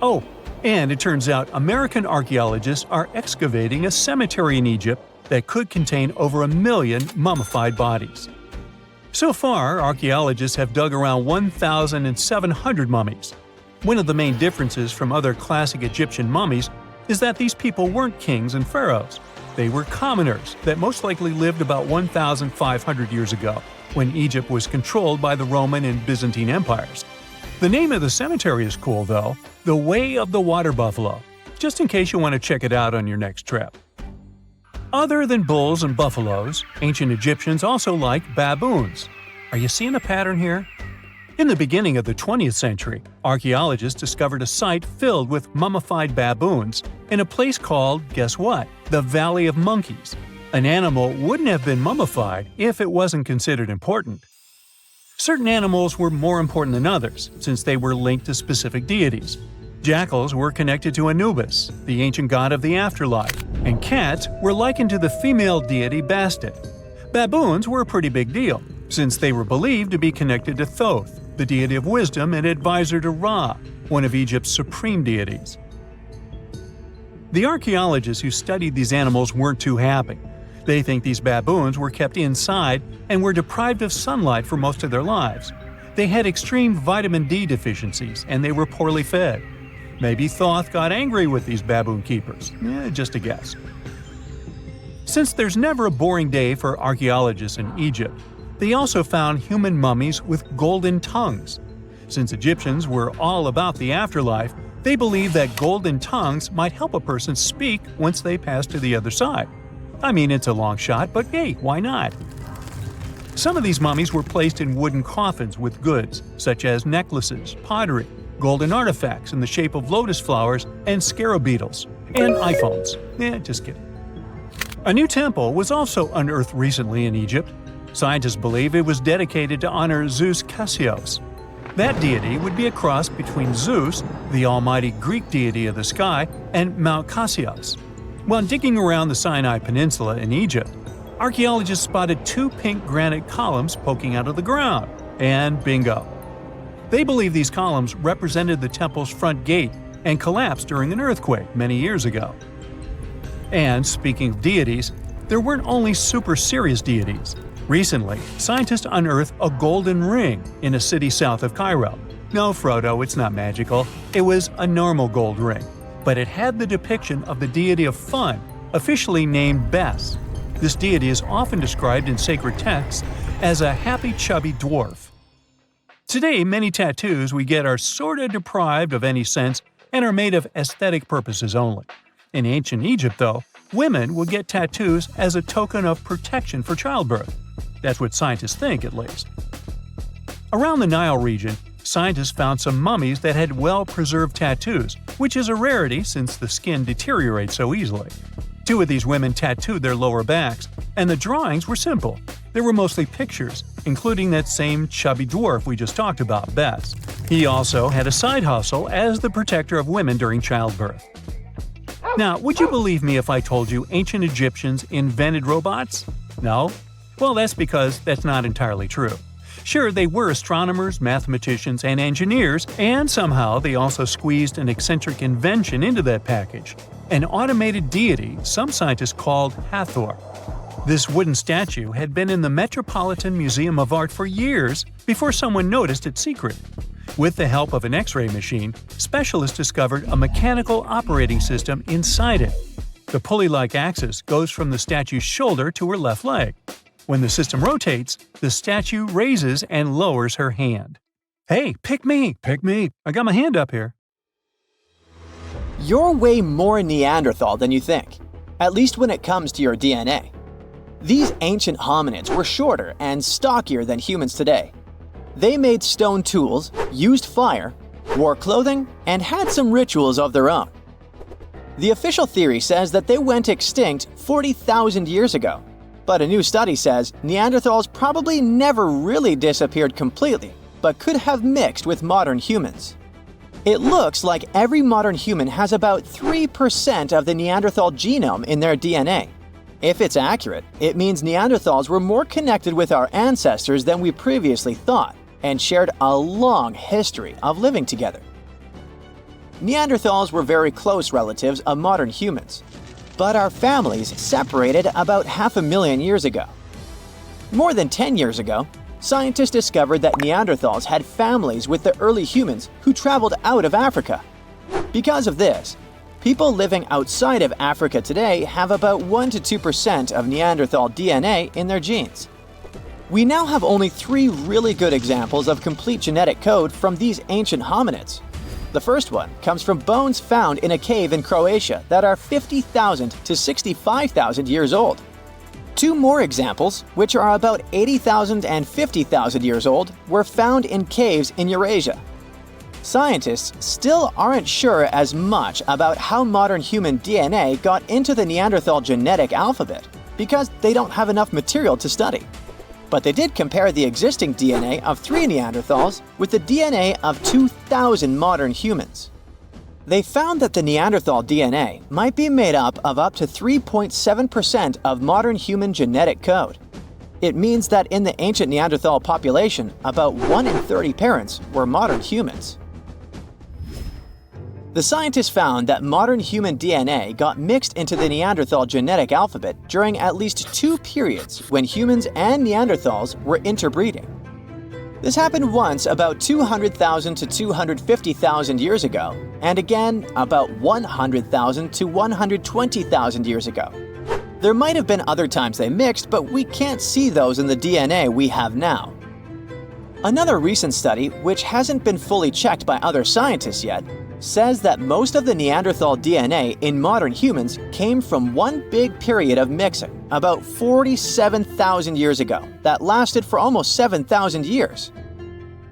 Oh, and it turns out American archaeologists are excavating a cemetery in Egypt that could contain over 1 million mummified bodies. So far, archaeologists have dug around 1,700 mummies. One of the main differences from other classic Egyptian mummies is that these people weren't kings and pharaohs. They were commoners that most likely lived about 1,500 years ago, when Egypt was controlled by the Roman and Byzantine empires. The name of the cemetery is cool, though, the Way of the Water Buffalo, just in case you want to check it out on your next trip. Other than bulls and buffaloes, ancient Egyptians also liked baboons. Are you seeing a pattern here? In the beginning of the 20th century, archaeologists discovered a site filled with mummified baboons in a place called, guess what? The Valley of Monkeys. An animal wouldn't have been mummified if it wasn't considered important. Certain animals were more important than others, since they were linked to specific deities. Jackals were connected to Anubis, the ancient god of the afterlife, and cats were likened to the female deity Bastet. Baboons were a pretty big deal, since they were believed to be connected to Thoth, the deity of wisdom and advisor to Ra, one of Egypt's supreme deities. The archaeologists who studied these animals weren't too happy. They think these baboons were kept inside and were deprived of sunlight for most of their lives. They had extreme vitamin D deficiencies and they were poorly fed. Maybe Thoth got angry with these baboon keepers. Just a guess. Since there's never a boring day for archaeologists in Egypt, they also found human mummies with golden tongues. Since Egyptians were all about the afterlife, they believed that golden tongues might help a person speak once they pass to the other side. I mean, it's a long shot, but hey, why not? Some of these mummies were placed in wooden coffins with goods, such as necklaces, pottery, golden artifacts in the shape of lotus flowers, and scarab beetles, and iPhones. Just kidding. A new temple was also unearthed recently in Egypt. Scientists believe it was dedicated to honor Zeus Cassios. That deity would be a cross between Zeus, the almighty Greek deity of the sky, and Mount Cassios. While digging around the Sinai Peninsula in Egypt, archaeologists spotted two pink granite columns poking out of the ground, and bingo. They believe these columns represented the temple's front gate and collapsed during an earthquake many years ago. And speaking of deities, there weren't only super serious deities. Recently, scientists unearthed a golden ring in a city south of Cairo. No, Frodo, it's not magical. It was a normal gold ring, but it had the depiction of the deity of fun, officially named Bes. This deity is often described in sacred texts as a happy chubby dwarf. Today, many tattoos we get are sorta deprived of any sense and are made of aesthetic purposes only. In ancient Egypt, though, women would get tattoos as a token of protection for childbirth. That's what scientists think, at least. Around the Nile region, scientists found some mummies that had well-preserved tattoos, which is a rarity since the skin deteriorates so easily. Two of these women tattooed their lower backs, and the drawings were simple. They were mostly pictures, including that same chubby dwarf we just talked about, Bes. He also had a side hustle as the protector of women during childbirth. Now, would you believe me if I told you ancient Egyptians invented robots? No? Well, that's because that's not entirely true. Sure, they were astronomers, mathematicians, and engineers, and somehow they also squeezed an eccentric invention into that package: an automated deity some scientists called Hathor. This wooden statue had been in the Metropolitan Museum of Art for years before someone noticed its secret. With the help of an X-ray machine, specialists discovered a mechanical operating system inside it. The pulley-like axis goes from the statue's shoulder to her left leg. When the system rotates, the statue raises and lowers her hand. Hey, pick me! Pick me! I got my hand up here. You're way more Neanderthal than you think, at least when it comes to your DNA. These ancient hominids were shorter and stockier than humans today. They made stone tools, used fire, wore clothing, and had some rituals of their own. The official theory says that they went extinct 40,000 years ago, but a new study says Neanderthals probably never really disappeared completely, but could have mixed with modern humans. It looks like every modern human has about 3% of the Neanderthal genome in their DNA. If it's accurate, it means Neanderthals were more connected with our ancestors than we previously thought, and shared a long history of living together. Neanderthals were very close relatives of modern humans, but our families separated about 500,000 years ago. More than 10 years ago, scientists discovered that Neanderthals had families with the early humans who traveled out of Africa. Because of this, people living outside of Africa today have about 1 to 2% of Neanderthal DNA in their genes. We now have only 3 really good examples of complete genetic code from these ancient hominids. The first one comes from bones found in a cave in Croatia that are 50,000 to 65,000 years old. Two more examples, which are about 80,000 and 50,000 years old, were found in caves in Eurasia. Scientists still aren't sure as much about how modern human DNA got into the Neanderthal genetic alphabet because they don't have enough material to study. But they did compare the existing DNA of 3 Neanderthals with the DNA of 2,000 modern humans. They found that the Neanderthal DNA might be made up to 3.7% of modern human genetic code. It means that in the ancient Neanderthal population, about 1 in 30 parents were modern humans. The scientists found that modern human DNA got mixed into the Neanderthal genetic alphabet during at least 2 periods when humans and Neanderthals were interbreeding. This happened once about 200,000 to 250,000 years ago, and again about 100,000 to 120,000 years ago. There might have been other times they mixed, but we can't see those in the DNA we have now. Another recent study, which hasn't been fully checked by other scientists yet, says that most of the Neanderthal DNA in modern humans came from one big period of mixing, about 47,000 years ago, that lasted for almost 7,000 years.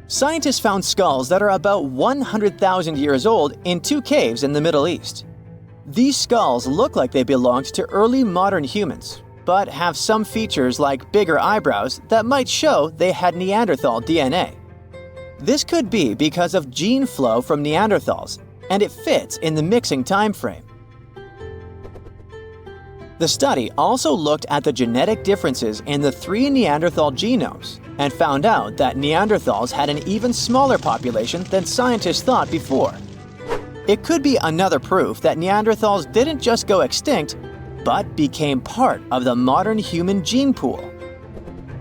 Scientists found skulls that are about 100,000 years old in 2 caves in the Middle East. These skulls look like they belonged to early modern humans, but have some features like bigger eyebrows that might show they had Neanderthal DNA. This could be because of gene flow from Neanderthals, and it fits in the mixing time frame. The study also looked at the genetic differences in the 3 Neanderthal genomes and found out that Neanderthals had an even smaller population than scientists thought before. It could be another proof that Neanderthals didn't just go extinct, but became part of the modern human gene pool.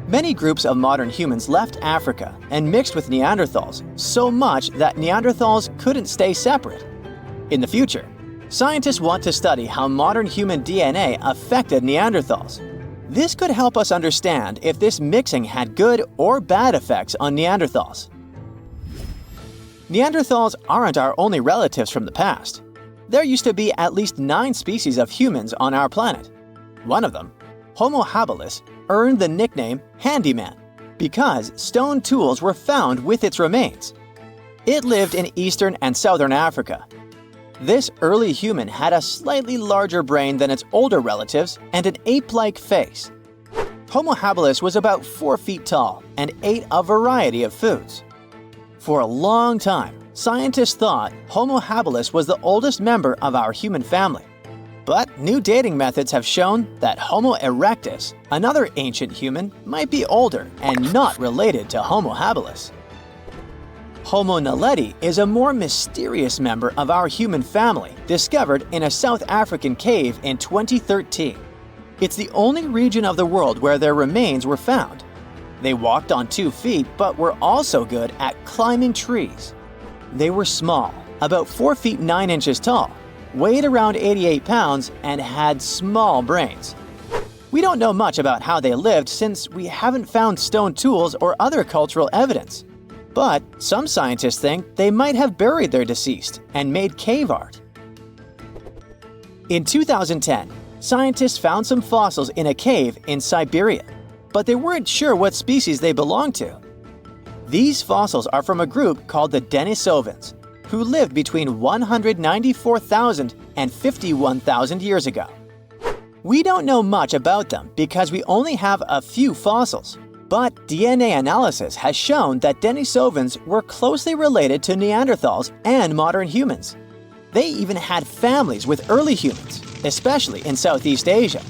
Many groups of modern humans left Africa and mixed with Neanderthals so much that Neanderthals couldn't stay separate. In the future, scientists want to study how modern human DNA affected Neanderthals. This could help us understand if this mixing had good or bad effects on Neanderthals. Neanderthals aren't our only relatives from the past. There used to be at least 9 species of humans on our planet. One of them, Homo habilis, earned the nickname handyman because stone tools were found with its remains. It lived in eastern and southern Africa. This early human had a slightly larger brain than its older relatives and an ape-like face. Homo habilis was about 4 feet tall and ate a variety of foods. For a long time, scientists thought Homo habilis was the oldest member of our human family. But new dating methods have shown that Homo erectus, another ancient human, might be older and not related to Homo habilis. Homo naledi is a more mysterious member of our human family, discovered in a South African cave in 2013. It's the only region of the world where their remains were found. They walked on 2 feet, but were also good at climbing trees. They were small, about 4 feet 9 inches tall, weighed around 88 pounds, and had small brains. We don't know much about how they lived since we haven't found stone tools or other cultural evidence. But some scientists think they might have buried their deceased and made cave art. In 2010, scientists found some fossils in a cave in Siberia, but they weren't sure what species they belonged to. These fossils are from a group called the Denisovans, who lived between 194,000 and 51,000 years ago. We don't know much about them because we only have a few fossils, but DNA analysis has shown that Denisovans were closely related to Neanderthals and modern humans. They even had families with early humans, especially in Southeast Asia.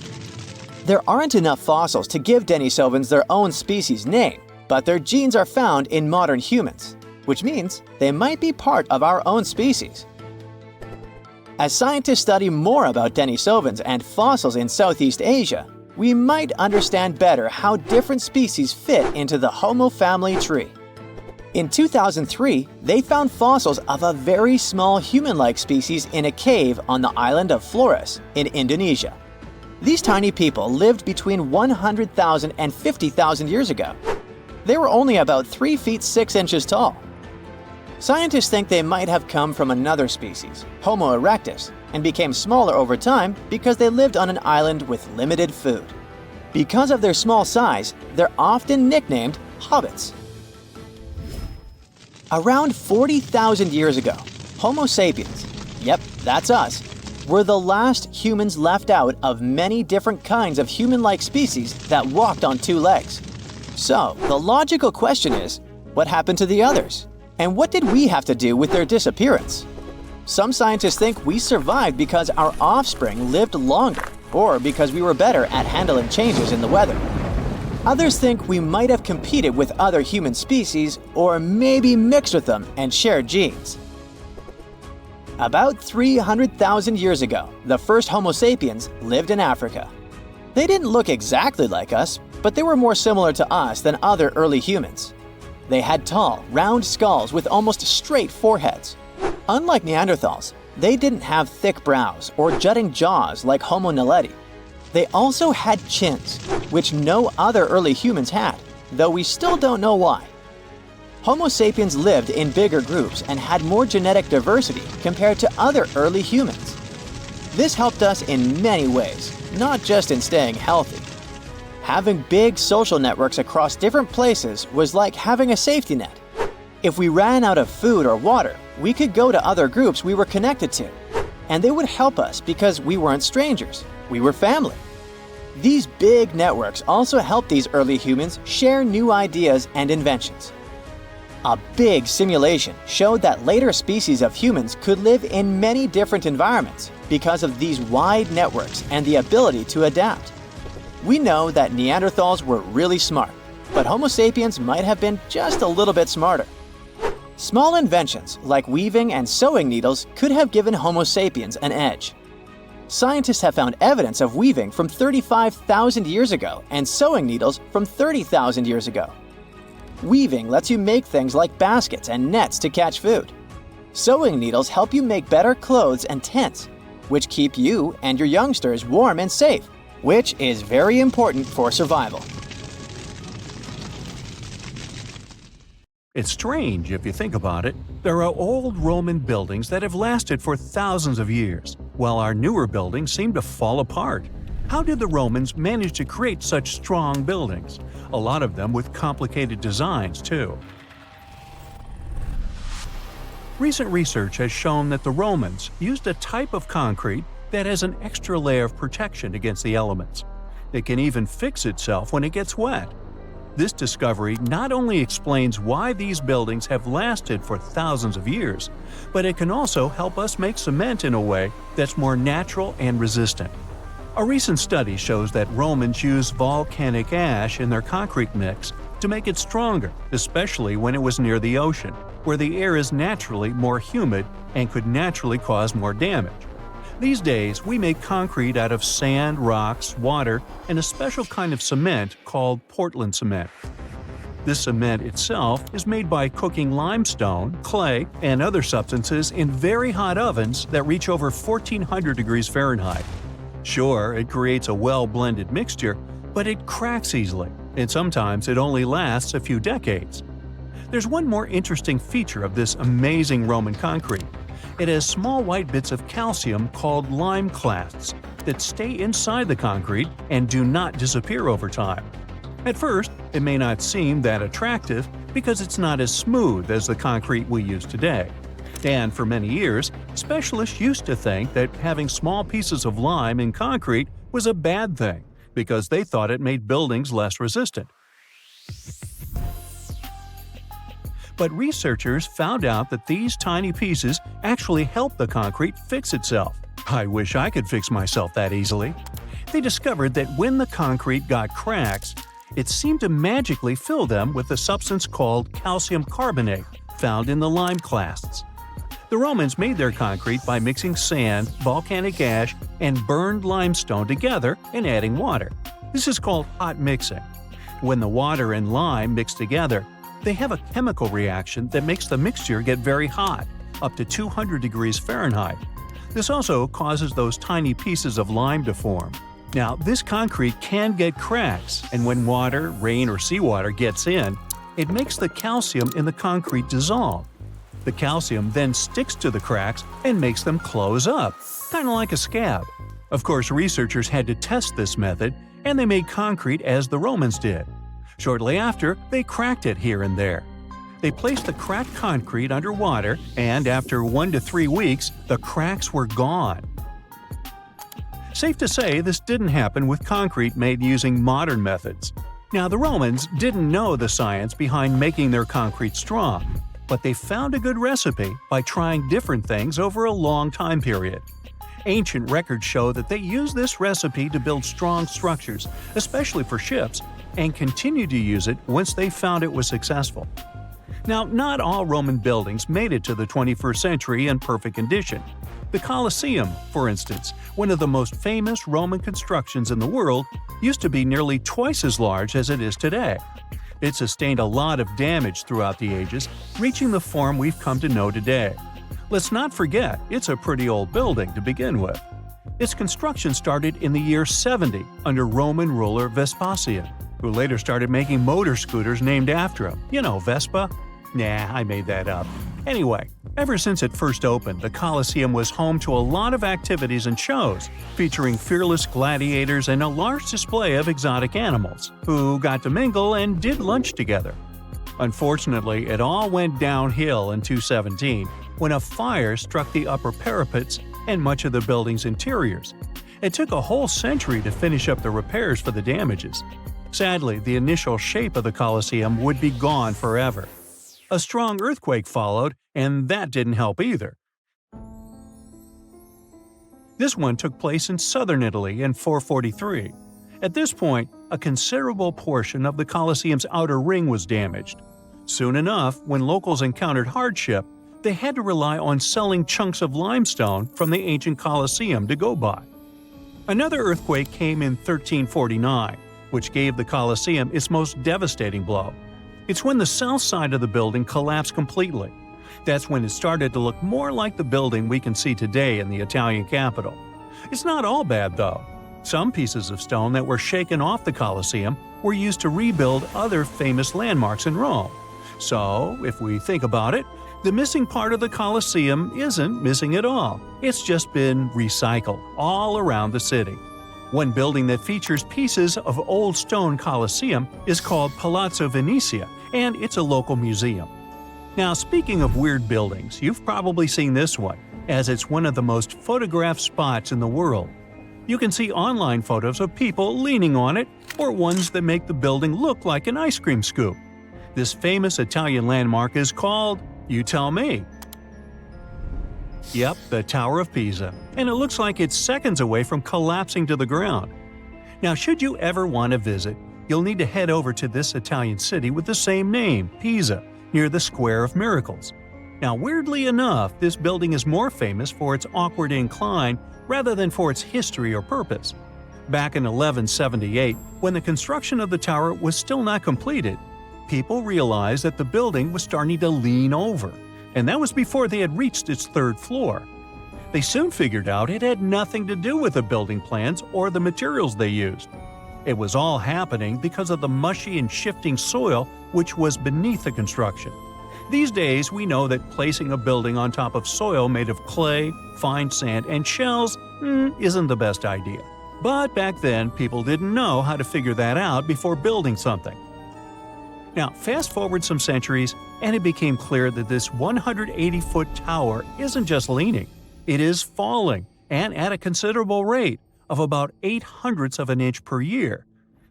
There aren't enough fossils to give Denisovans their own species name, but their genes are found in modern humans, which means they might be part of our own species. As scientists study more about Denisovans and fossils in Southeast Asia, we might understand better how different species fit into the Homo family tree. In 2003, they found fossils of a very small human-like species in a cave on the island of Flores in Indonesia. These tiny people lived between 100,000 and 50,000 years ago. They were only about 3 feet 6 inches tall. Scientists think they might have come from another species, Homo erectus, and became smaller over time because they lived on an island with limited food. Because of their small size, they're often nicknamed hobbits. Around 40,000 years ago, Homo sapiens, yep, that's us, were the last humans left out of many different kinds of human-like species that walked on two legs. So, the logical question is, what happened to the others? And what did we have to do with their disappearance? Some scientists think we survived because our offspring lived longer, or because we were better at handling changes in the weather. Others think we might have competed with other human species, or maybe mixed with them and shared genes. About 300,000 years ago, the first Homo sapiens lived in Africa. They didn't look exactly like us, but they were more similar to us than other early humans. They had tall, round skulls with almost straight foreheads. Unlike Neanderthals, they didn't have thick brows or jutting jaws like Homo naledi. They also had chins, which no other early humans had, though we still don't know why. Homo sapiens lived in bigger groups and had more genetic diversity compared to other early humans. This helped us in many ways, not just in staying healthy. Having big social networks across different places was like having a safety net. If we ran out of food or water, we could go to other groups we were connected to, and they would help us because we weren't strangers, we were family. These big networks also helped these early humans share new ideas and inventions. A big simulation showed that later species of humans could live in many different environments because of these wide networks and the ability to adapt. We know that Neanderthals were really smart, but Homo sapiens might have been just a little bit smarter. Small inventions like weaving and sewing needles could have given Homo sapiens an edge. Scientists have found evidence of weaving from 35,000 years ago and sewing needles from 30,000 years ago. Weaving lets you make things like baskets and nets to catch food. Sewing needles help you make better clothes and tents, which keep you and your youngsters warm and safe, which is very important for survival. It's strange if you think about it. There are old Roman buildings that have lasted for thousands of years, while our newer buildings seem to fall apart. How did the Romans manage to create such strong buildings? A lot of them with complicated designs, too. Recent research has shown that the Romans used a type of concrete that has an extra layer of protection against the elements. It can even fix itself when it gets wet. This discovery not only explains why these buildings have lasted for thousands of years, but it can also help us make cement in a way that's more natural and resistant. A recent study shows that Romans used volcanic ash in their concrete mix to make it stronger, especially when it was near the ocean, where the air is naturally more humid and could naturally cause more damage. These days, we make concrete out of sand, rocks, water, and a special kind of cement called Portland cement. This cement itself is made by cooking limestone, clay, and other substances in very hot ovens that reach over 1400 degrees Fahrenheit. Sure, it creates a well-blended mixture, but it cracks easily, and sometimes it only lasts a few decades. There's one more interesting feature of this amazing Roman concrete. It has small white bits of calcium called lime clasts that stay inside the concrete and do not disappear over time. At first, it may not seem that attractive because it's not as smooth as the concrete we use today. And for many years, specialists used to think that having small pieces of lime in concrete was a bad thing because they thought it made buildings less resistant. But researchers found out that these tiny pieces actually help the concrete fix itself. I wish I could fix myself that easily. They discovered that when the concrete got cracks, it seemed to magically fill them with a substance called calcium carbonate, found in the lime clasts. The Romans made their concrete by mixing sand, volcanic ash, and burned limestone together and adding water. This is called hot mixing. When the water and lime mix together, they have a chemical reaction that makes the mixture get very hot, up to 200 degrees Fahrenheit. This also causes those tiny pieces of lime to form. Now, this concrete can get cracks, and when water, rain, or seawater gets in, it makes the calcium in the concrete dissolve. The calcium then sticks to the cracks and makes them close up, kind of like a scab. Of course, researchers had to test this method, and they made concrete as the Romans did. Shortly after, they cracked it here and there. They placed the cracked concrete under water, and after 1 to 3 weeks, the cracks were gone. Safe to say, this didn't happen with concrete made using modern methods. Now, the Romans didn't know the science behind making their concrete strong, but they found a good recipe by trying different things over a long time period. Ancient records show that they used this recipe to build strong structures, especially for ships, and continued to use it once they found it was successful. Now, not all Roman buildings made it to the 21st century in perfect condition. The Colosseum, for instance, one of the most famous Roman constructions in the world, used to be nearly twice as large as it is today. It sustained a lot of damage throughout the ages, reaching the form we've come to know today. Let's not forget, it's a pretty old building to begin with. Its construction started in the year 70 under Roman ruler Vespasian, who later started making motor scooters named after him. You know, Vespa? Nah, I made that up. Anyway, ever since it first opened, the Colosseum was home to a lot of activities and shows, featuring fearless gladiators and a large display of exotic animals, who got to mingle and did lunch together. Unfortunately, it all went downhill in 217 when a fire struck the upper parapets and much of the building's interiors. It took a whole century to finish up the repairs for the damages. Sadly, the initial shape of the Colosseum would be gone forever. A strong earthquake followed, and that didn't help either. This one took place in southern Italy in 443. At this point, a considerable portion of the Colosseum's outer ring was damaged. Soon enough, when locals encountered hardship, they had to rely on selling chunks of limestone from the ancient Colosseum to go by. Another earthquake came in 1349, which gave the Colosseum its most devastating blow. It's when the south side of the building collapsed completely. That's when it started to look more like the building we can see today in the Italian capital. It's not all bad, though. Some pieces of stone that were shaken off the Colosseum were used to rebuild other famous landmarks in Rome. So, if we think about it, the missing part of the Colosseum isn't missing at all. It's just been recycled all around the city. One building that features pieces of old stone Colosseum is called Palazzo Venezia, and it's a local museum. Now, speaking of weird buildings, you've probably seen this one, as it's one of the most photographed spots in the world. You can see online photos of people leaning on it, or ones that make the building look like an ice cream scoop. This famous Italian landmark is called, you tell me. Yep, the Tower of Pisa, and it looks like it's seconds away from collapsing to the ground. Now, should you ever want to visit, you'll need to head over to this Italian city with the same name, Pisa, near the Square of Miracles. Now, weirdly enough, this building is more famous for its awkward incline rather than for its history or purpose. Back in 1178, when the construction of the tower was still not completed, people realized that the building was starting to lean over, and that was before they had reached its third floor. They soon figured out it had nothing to do with the building plans or the materials they used. It was all happening because of the mushy and shifting soil which was beneath the construction. These days, we know that placing a building on top of soil made of clay, fine sand, and shells isn't the best idea. But back then, people didn't know how to figure that out before building something. Now, fast forward some centuries, and it became clear that this 180-foot tower isn't just leaning, it is falling, and at a considerable rate of about 0.08 of an inch per year.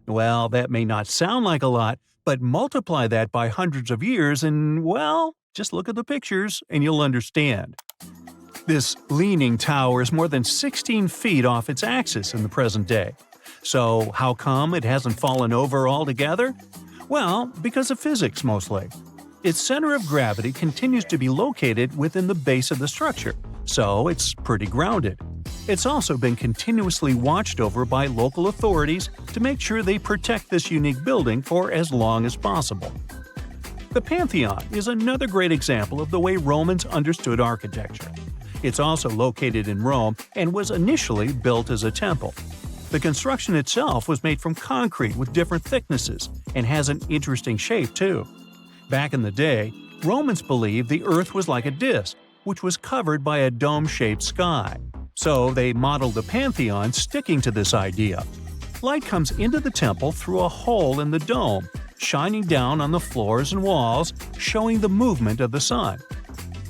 Well, that may not sound like a lot, but multiply that by hundreds of years and, well, just look at the pictures and you'll understand. This leaning tower is more than 16 feet off its axis in the present day. So how come it hasn't fallen over altogether? Well, because of physics mostly. Its center of gravity continues to be located within the base of the structure, so it's pretty grounded. It's also been continuously watched over by local authorities to make sure they protect this unique building for as long as possible. The Pantheon is another great example of the way Romans understood architecture. It's also located in Rome and was initially built as a temple. The construction itself was made from concrete with different thicknesses and has an interesting shape too. Back in the day, Romans believed the Earth was like a disc, which was covered by a dome-shaped sky. So they modeled the Pantheon sticking to this idea. Light comes into the temple through a hole in the dome, shining down on the floors and walls, showing the movement of the sun.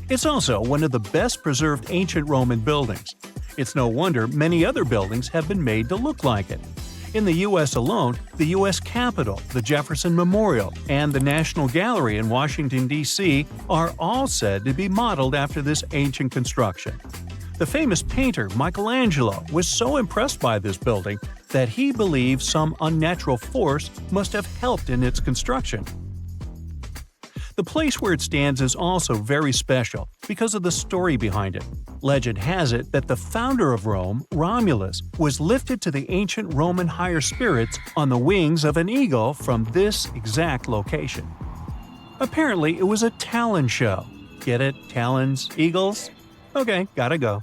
It's also one of the best preserved ancient Roman buildings. It's no wonder many other buildings have been made to look like it. In the U.S. alone, the U.S. Capitol, the Jefferson Memorial, and the National Gallery in Washington, D.C. are all said to be modeled after this ancient construction. The famous painter Michelangelo was so impressed by this building that he believes some unnatural force must have helped in its construction. The place where it stands is also very special because of the story behind it. Legend has it that the founder of Rome, Romulus, was lifted to the ancient Roman higher spirits on the wings of an eagle from this exact location. Apparently, it was a talon show. Get it? Talons? Eagles? Okay, gotta go.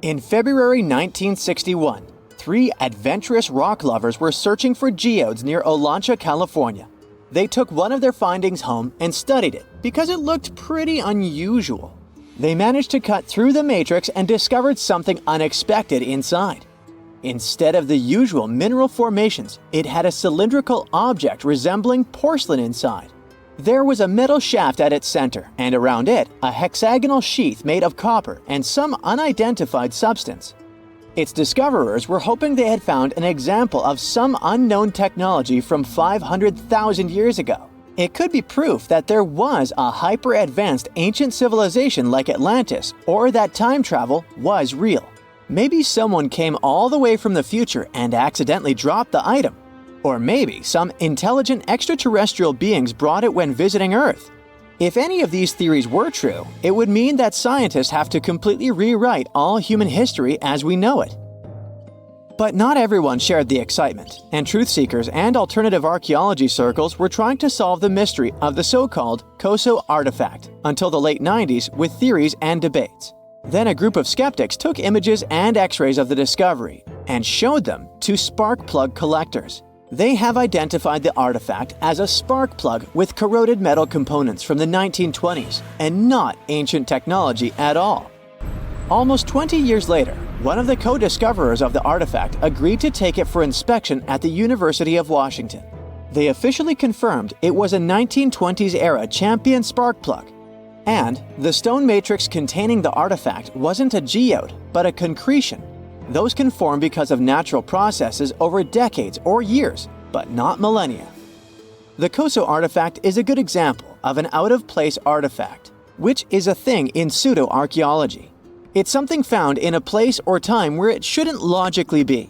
In February 1961, 3 adventurous rock lovers were searching for geodes near Olancha, California. They took one of their findings home and studied it because it looked pretty unusual. They managed to cut through the matrix and discovered something unexpected inside. Instead of the usual mineral formations, it had a cylindrical object resembling porcelain inside. There was a metal shaft at its center, and around it, a hexagonal sheath made of copper and some unidentified substance. Its discoverers were hoping they had found an example of some unknown technology from 500,000 years ago. It could be proof that there was a hyper-advanced ancient civilization like Atlantis, or that time travel was real. Maybe someone came all the way from the future and accidentally dropped the item. Or maybe some intelligent extraterrestrial beings brought it when visiting Earth. If any of these theories were true, it would mean that scientists have to completely rewrite all human history as we know it. But not everyone shared the excitement, and truth seekers and alternative archaeology circles were trying to solve the mystery of the so-called Koso artifact until the late 90s with theories and debates. Then a group of skeptics took images and x-rays of the discovery and showed them to spark plug collectors. They have identified the artifact as a spark plug with corroded metal components from the 1920s and not ancient technology at all. Almost 20 years later, one of the co-discoverers of the artifact agreed to take it for inspection at the University of Washington. They officially confirmed it was a 1920s-era champion spark plug. And the stone matrix containing the artifact wasn't a geode, but a concretion. Those can form because of natural processes over decades or years, but not millennia. The Koso artifact is a good example of an out-of-place artifact, which is a thing in pseudo-archaeology. It's something found in a place or time where it shouldn't logically be.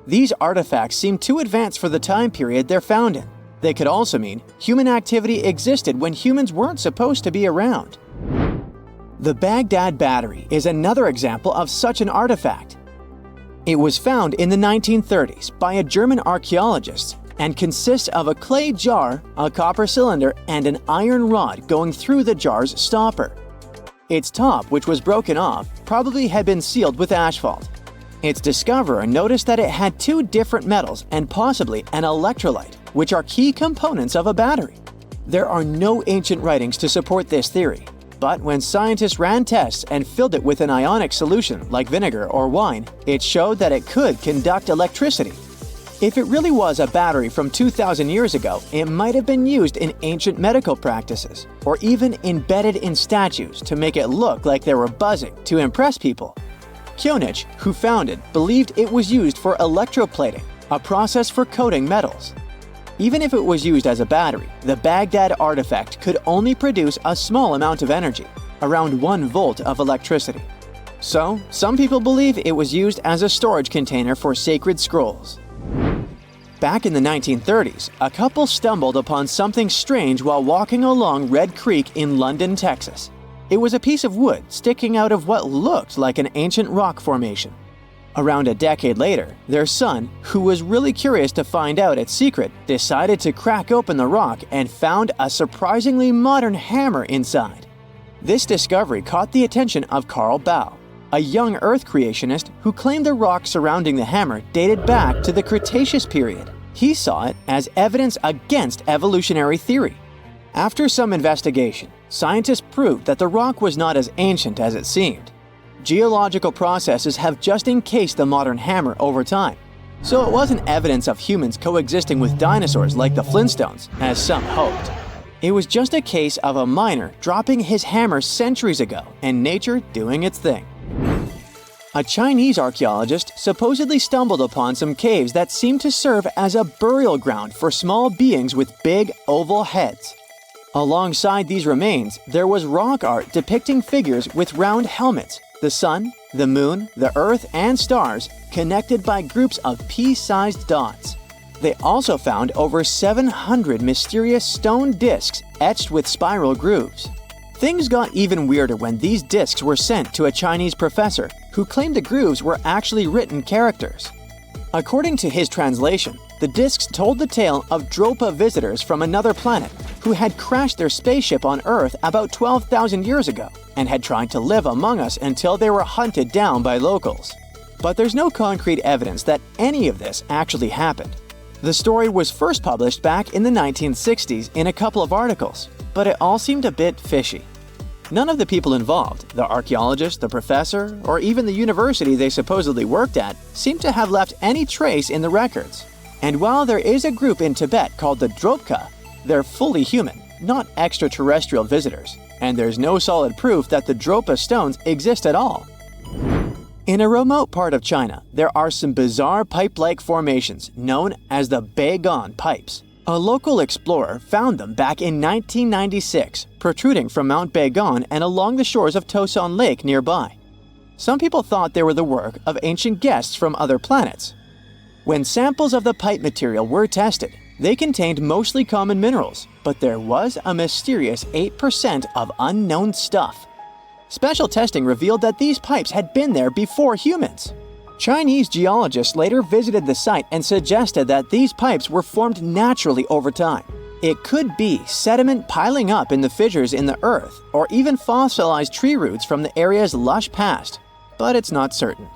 These artifacts seem too advanced for the time period they're found in. They could also mean human activity existed when humans weren't supposed to be around. The Baghdad Battery is another example of such an artifact. It was found in the 1930s by a German archaeologist and consists of a clay jar, a copper cylinder, and an iron rod going through the jar's stopper. Its top, which was broken off, probably had been sealed with asphalt. Its discoverer noticed that it had 2 different metals and possibly an electrolyte, which are key components of a battery. There are no ancient writings to support this theory. But when scientists ran tests and filled it with an ionic solution like vinegar or wine, it showed that it could conduct electricity. If it really was a battery from 2,000 years ago, it might have been used in ancient medical practices, or even embedded in statues to make it look like they were buzzing to impress people. Kionich, who found it, believed it was used for electroplating, a process for coating metals. Even if it was used as a battery, the Baghdad artifact could only produce a small amount of energy, around 1 volt of electricity. So, some people believe it was used as a storage container for sacred scrolls. Back in the 1930s, a couple stumbled upon something strange while walking along Red Creek in London, Texas. It was a piece of wood sticking out of what looked like an ancient rock formation. Around a decade later, their son, who was really curious to find out its secret, decided to crack open the rock and found a surprisingly modern hammer inside. This discovery caught the attention of Carl Bau, a young Earth creationist who claimed the rock surrounding the hammer dated back to the Cretaceous period. He saw it as evidence against evolutionary theory. After some investigation, scientists proved that the rock was not as ancient as it seemed. Geological processes have just encased the modern hammer over time, so it wasn't evidence of humans coexisting with dinosaurs like the Flintstones, as some hoped. It was just a case of a miner dropping his hammer centuries ago and nature doing its thing. A Chinese archaeologist supposedly stumbled upon some caves that seemed to serve as a burial ground for small beings with big, oval heads. Alongside these remains, there was rock art depicting figures with round helmets, the sun, the moon, the earth, and stars connected by groups of pea-sized dots. They also found over 700 mysterious stone discs etched with spiral grooves. Things got even weirder when these discs were sent to a Chinese professor who claimed the grooves were actually written characters. According to his translation, the discs told the tale of Dropa visitors from another planet who had crashed their spaceship on Earth about 12,000 years ago and had tried to live among us until they were hunted down by locals. But there's no concrete evidence that any of this actually happened. The story was first published back in the 1960s in a couple of articles, but it all seemed a bit fishy. None of the people involved, the archaeologist, the professor, or even the university they supposedly worked at, seemed to have left any trace in the records. And while there is a group in Tibet called the Dropka, they're fully human, not extraterrestrial visitors, and there's no solid proof that the Dropa stones exist at all. In a remote part of China, there are some bizarre pipe-like formations known as the Beigan pipes. A local explorer found them back in 1996, protruding from Mount Beigan and along the shores of Tosan Lake nearby. Some people thought they were the work of ancient guests from other planets. When samples of the pipe material were tested, they contained mostly common minerals, but there was a mysterious 8% of unknown stuff. Special testing revealed that these pipes had been there before humans. Chinese geologists later visited the site and suggested that these pipes were formed naturally over time. It could be sediment piling up in the fissures in the earth, or even fossilized tree roots from the area's lush past, but it's not certain.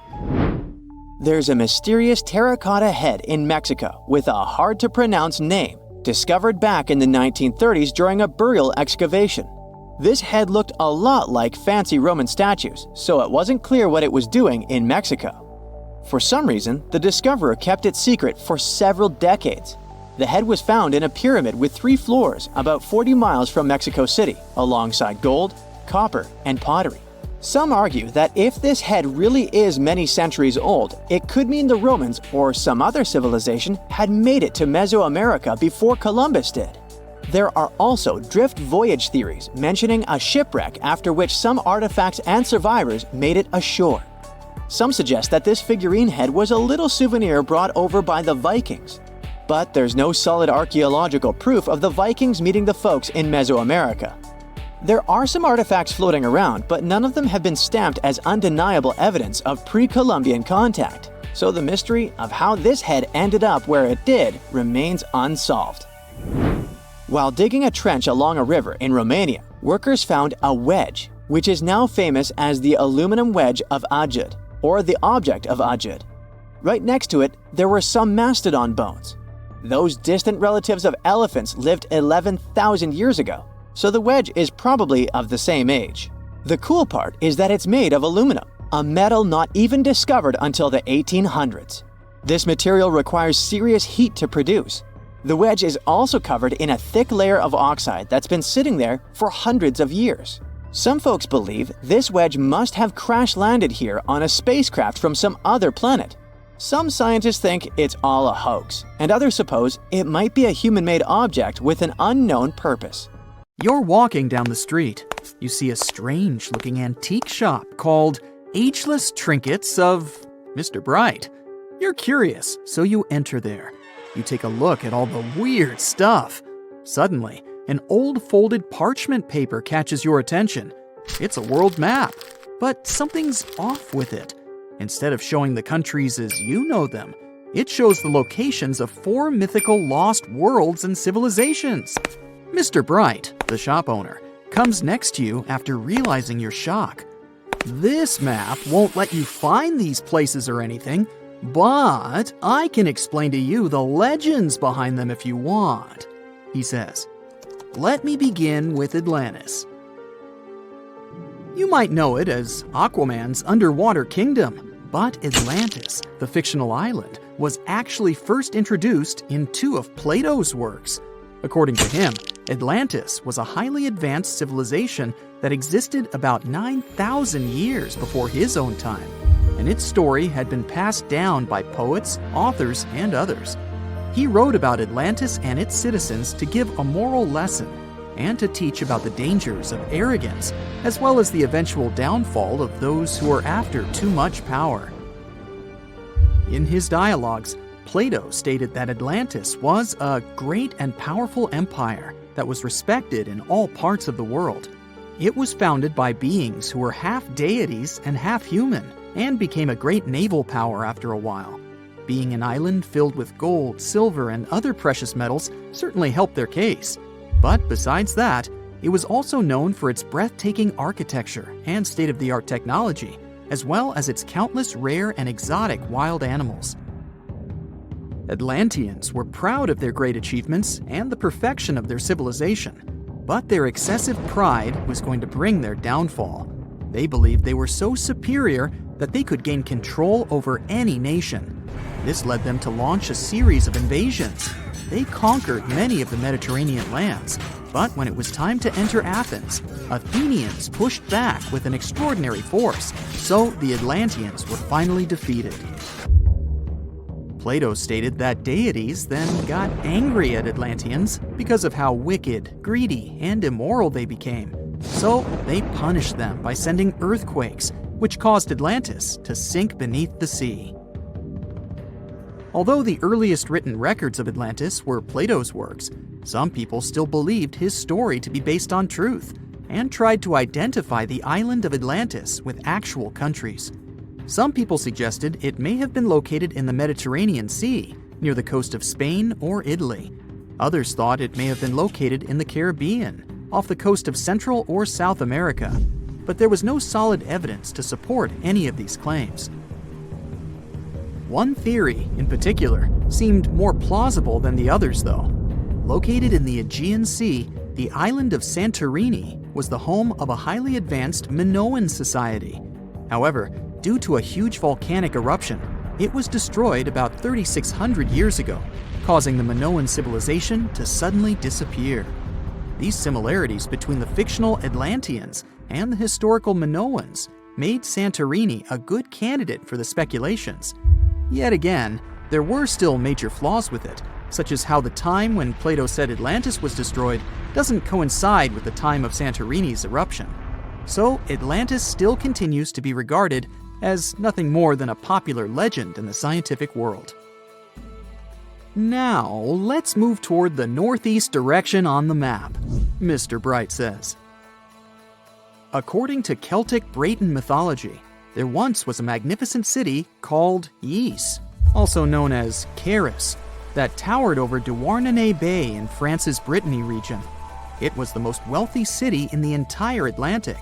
There's a mysterious terracotta head in Mexico with a hard-to-pronounce name, discovered back in the 1930s during a burial excavation. This head looked a lot like fancy Roman statues, so it wasn't clear what it was doing in Mexico. For some reason, the discoverer kept it secret for several decades. The head was found in a pyramid with 3 floors about 40 miles from Mexico City, alongside gold, copper, and pottery. Some argue that if this head really is many centuries old, it could mean the Romans or some other civilization had made it to Mesoamerica before Columbus did. There are also drift voyage theories mentioning a shipwreck after which some artifacts and survivors made it ashore. Some suggest that this figurine head was a little souvenir brought over by the Vikings. But there's no solid archaeological proof of the Vikings meeting the folks in Mesoamerica. There are some artifacts floating around, but none of them have been stamped as undeniable evidence of pre-Columbian contact, so the mystery of how this head ended up where it did remains unsolved. While digging a trench along a river in Romania, workers found a wedge, which is now famous as the aluminum wedge of Ajud, or the object of Ajud. Right next to it, there were some mastodon bones. Those distant relatives of elephants lived 11,000 years ago, so the wedge is probably of the same age. The cool part is that it's made of aluminum, a metal not even discovered until the 1800s. This material requires serious heat to produce. The wedge is also covered in a thick layer of oxide that's been sitting there for hundreds of years. Some folks believe this wedge must have crash-landed here on a spacecraft from some other planet. Some scientists think it's all a hoax, and others suppose it might be a human-made object with an unknown purpose. You're walking down the street. You see a strange-looking antique shop called Ageless Trinkets of Mr. Bright. You're curious, so you enter there. You take a look at all the weird stuff. Suddenly, an old folded parchment paper catches your attention. It's a world map, but something's off with it. Instead of showing the countries as you know them, it shows the locations of 4 mythical lost worlds and civilizations. Mr. Bright, the shop owner, comes next to you after realizing your shock. This map won't let you find these places or anything, but I can explain to you the legends behind them if you want, he says. Let me begin with Atlantis. You might know it as Aquaman's underwater kingdom, but Atlantis, the fictional island, was actually first introduced in two of Plato's works. According to him, Atlantis was a highly advanced civilization that existed about 9,000 years before his own time, and its story had been passed down by poets, authors, and others. He wrote about Atlantis and its citizens to give a moral lesson and to teach about the dangers of arrogance, as well as the eventual downfall of those who are after too much power. In his dialogues, Plato stated that Atlantis was a great and powerful empire that was respected in all parts of the world. It was founded by beings who were half deities and half human, and became a great naval power after a while. Being an island filled with gold, silver, and other precious metals certainly helped their case. But besides that, it was also known for its breathtaking architecture and state-of-the-art technology, as well as its countless rare and exotic wild animals. Atlanteans were proud of their great achievements and the perfection of their civilization, but their excessive pride was going to bring their downfall. They believed they were so superior that they could gain control over any nation. This led them to launch a series of invasions. They conquered many of the Mediterranean lands, but when it was time to enter Athens, Athenians pushed back with an extraordinary force, so the Atlanteans were finally defeated. Plato stated that deities then got angry at Atlanteans because of how wicked, greedy, and immoral they became. So they punished them by sending earthquakes, which caused Atlantis to sink beneath the sea. Although the earliest written records of Atlantis were Plato's works, some people still believed his story to be based on truth and tried to identify the island of Atlantis with actual countries. Some people suggested it may have been located in the Mediterranean Sea, near the coast of Spain or Italy. Others thought it may have been located in the Caribbean, off the coast of Central or South America, but there was no solid evidence to support any of these claims. One theory, in particular, seemed more plausible than the others, though. Located in the Aegean Sea, the island of Santorini was the home of a highly advanced Minoan society. However, due to a huge volcanic eruption, it was destroyed about 3,600 years ago, causing the Minoan civilization to suddenly disappear. These similarities between the fictional Atlanteans and the historical Minoans made Santorini a good candidate for the speculations. Yet again, there were still major flaws with it, such as how the time when Plato said Atlantis was destroyed doesn't coincide with the time of Santorini's eruption. So Atlantis still continues to be regarded as nothing more than a popular legend in the scientific world. Now, let's move toward the northeast direction on the map, Mr. Bright says. According to Celtic Breton mythology, there once was a magnificent city called Ys, also known as Caris, that towered over Douarnenez Bay in France's Brittany region. It was the most wealthy city in the entire Atlantic.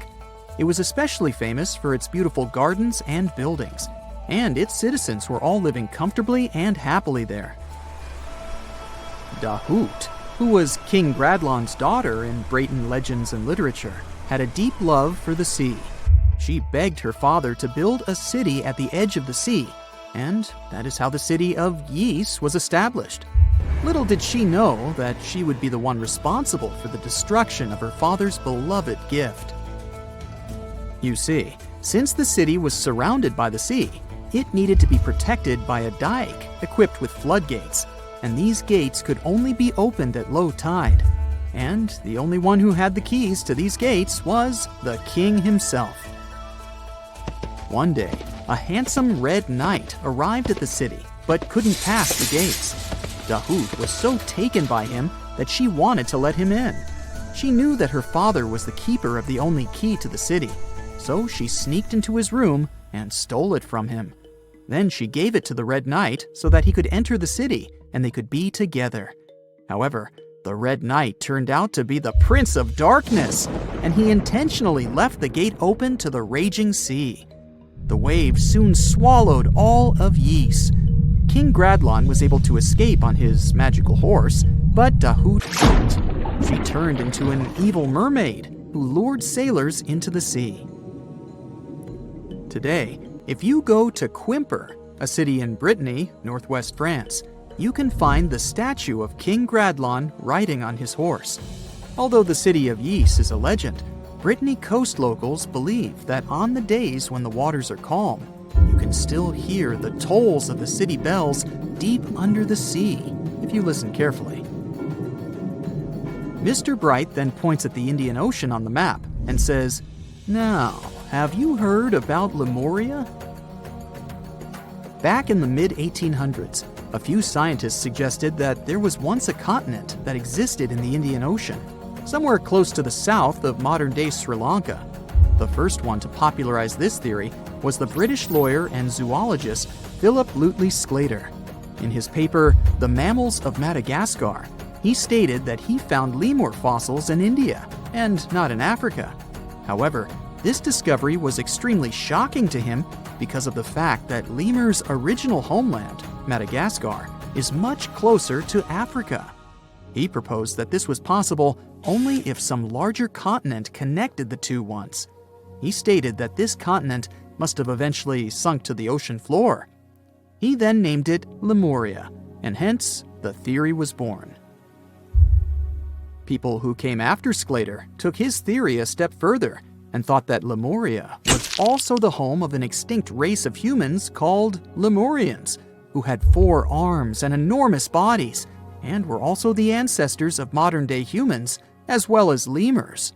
It was especially famous for its beautiful gardens and buildings, and its citizens were all living comfortably and happily there. Dahut, who was King Bradlon's daughter in Breton legends and literature, had a deep love for the sea. She begged her father to build a city at the edge of the sea, and that is how the city of Ys was established. Little did she know that she would be the one responsible for the destruction of her father's beloved gift. You see, since the city was surrounded by the sea, it needed to be protected by a dike equipped with floodgates, and these gates could only be opened at low tide. And the only one who had the keys to these gates was the king himself. One day, a handsome red knight arrived at the city, but couldn't pass the gates. Dahut was so taken by him that she wanted to let him in. She knew that her father was the keeper of the only key to the city, so she sneaked into his room and stole it from him. Then she gave it to the Red Knight so that he could enter the city and they could be together. However, the Red Knight turned out to be the Prince of Darkness, and he intentionally left the gate open to the raging sea. The waves soon swallowed all of Ys. King Gradlon was able to escape on his magical horse, but Dahut couldn't. She turned into an evil mermaid who lured sailors into the sea. Today, if you go to Quimper, a city in Brittany, northwest France, you can find the statue of King Gradlon riding on his horse. Although the city of Ypres is a legend, Brittany coast locals believe that on the days when the waters are calm, you can still hear the tolls of the city bells deep under the sea, if you listen carefully. Mr. Bright then points at the Indian Ocean on the map and says, "Now, have you heard about Lemuria?" Back in the mid-1800s, a few scientists suggested that there was once a continent that existed in the Indian Ocean, somewhere close to the south of modern-day Sri Lanka. The first one to popularize this theory was the British lawyer and zoologist Philip Lutley Sclater. In his paper, The Mammals of Madagascar, he stated that he found lemur fossils in India, and not in Africa. However, this discovery was extremely shocking to him because of the fact that lemurs' original homeland, Madagascar, is much closer to Africa. He proposed that this was possible only if some larger continent connected the two once. He stated that this continent must have eventually sunk to the ocean floor. He then named it Lemuria, and hence the theory was born. People who came after Sclater took his theory a step further and thought that Lemuria was also the home of an extinct race of humans called Lemurians, who had 4 arms and enormous bodies, and were also the ancestors of modern-day humans, as well as lemurs.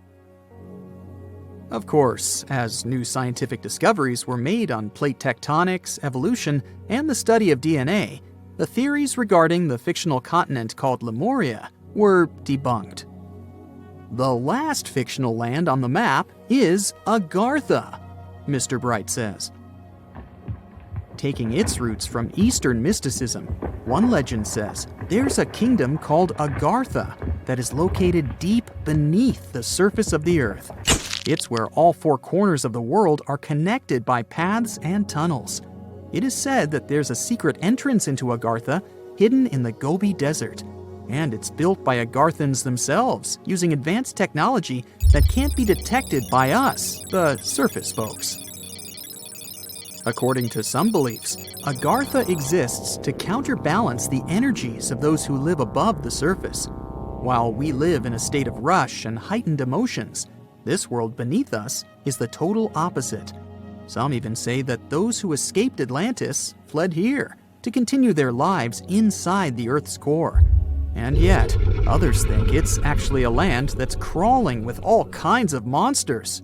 Of course, as new scientific discoveries were made on plate tectonics, evolution, and the study of DNA, the theories regarding the fictional continent called Lemuria were debunked. The last fictional land on the map is Agartha, Mr. Bright says. Taking its roots from Eastern mysticism, one legend says there's a kingdom called Agartha that is located deep beneath the surface of the earth. It's where all 4 corners of the world are connected by paths and tunnels. It is said that there's a secret entrance into Agartha hidden in the Gobi Desert, and it's built by Agarthans themselves using advanced technology that can't be detected by us, the surface folks. According to some beliefs, Agartha exists to counterbalance the energies of those who live above the surface. While we live in a state of rush and heightened emotions, this world beneath us is the total opposite. Some even say that those who escaped Atlantis fled here to continue their lives inside the Earth's core. And yet, others think it's actually a land that's crawling with all kinds of monsters.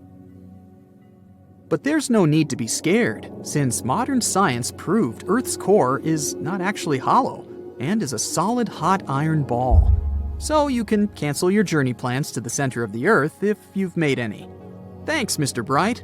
But there's no need to be scared, since modern science proved Earth's core is not actually hollow and is a solid hot iron ball. So you can cancel your journey plans to the center of the Earth if you've made any. Thanks, Mr. Bright.